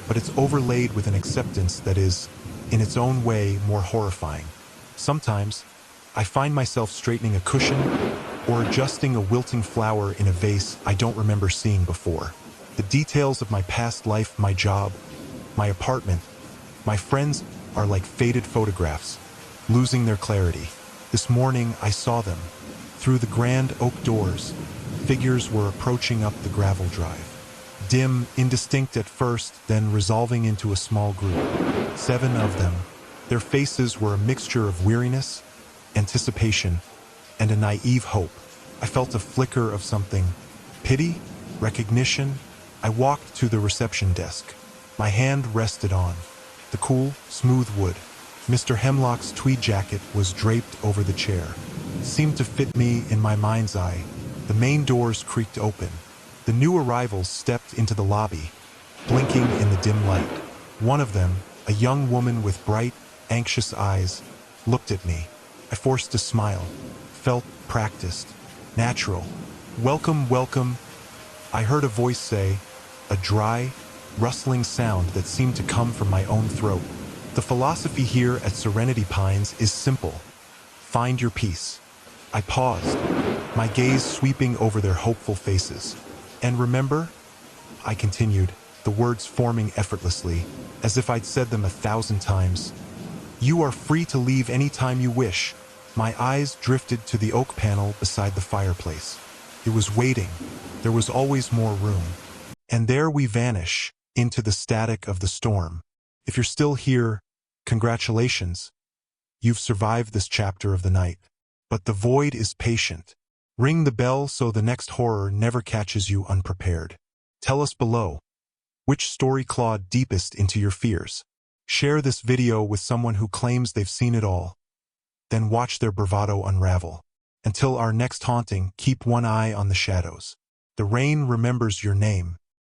but it's overlaid with an acceptance that is, in its own way, more horrifying. Sometimes, I find myself straightening a cushion or adjusting a wilting flower in a vase I don't remember seeing before. The details of my past life, my job, my apartment, my friends are like faded photographs, losing their clarity. This morning I saw them. Through the grand oak doors, figures were approaching up the gravel drive. Dim, indistinct at first, then resolving into a small group. 7 of them. Their faces were a mixture of weariness, anticipation, and a naive hope. I felt a flicker of something. Pity? Recognition? I walked to the reception desk. My hand rested on the cool, smooth wood. Mr. Hemlock's tweed jacket was draped over the chair. Seemed to fit me in my mind's eye. The main doors creaked open. The new arrivals stepped into the lobby, blinking in the dim light. One of them, a young woman with bright, anxious eyes, looked at me. I forced a smile. Felt practiced, natural. "Welcome, welcome," I heard a voice say, a dry, rustling sound that seemed to come from my own throat. The philosophy here at Serenity Pines is simple. Find your peace. I paused, my gaze sweeping over their hopeful faces. "And remember," I continued, the words forming effortlessly, as if I'd said them 1,000 times, "you are free to leave any time you wish." My eyes drifted to the oak panel beside the fireplace. It was waiting. There was always more room. And there we vanish, into the static of the storm. If you're still here, congratulations. You've survived this chapter of the night. But the void is patient. Ring the bell so the next horror never catches you unprepared. Tell us below, which story clawed deepest into your fears? Share this video with someone who claims they've seen it all. Then watch their bravado unravel. Until our next haunting, keep one eye on the shadows. The rain remembers your name.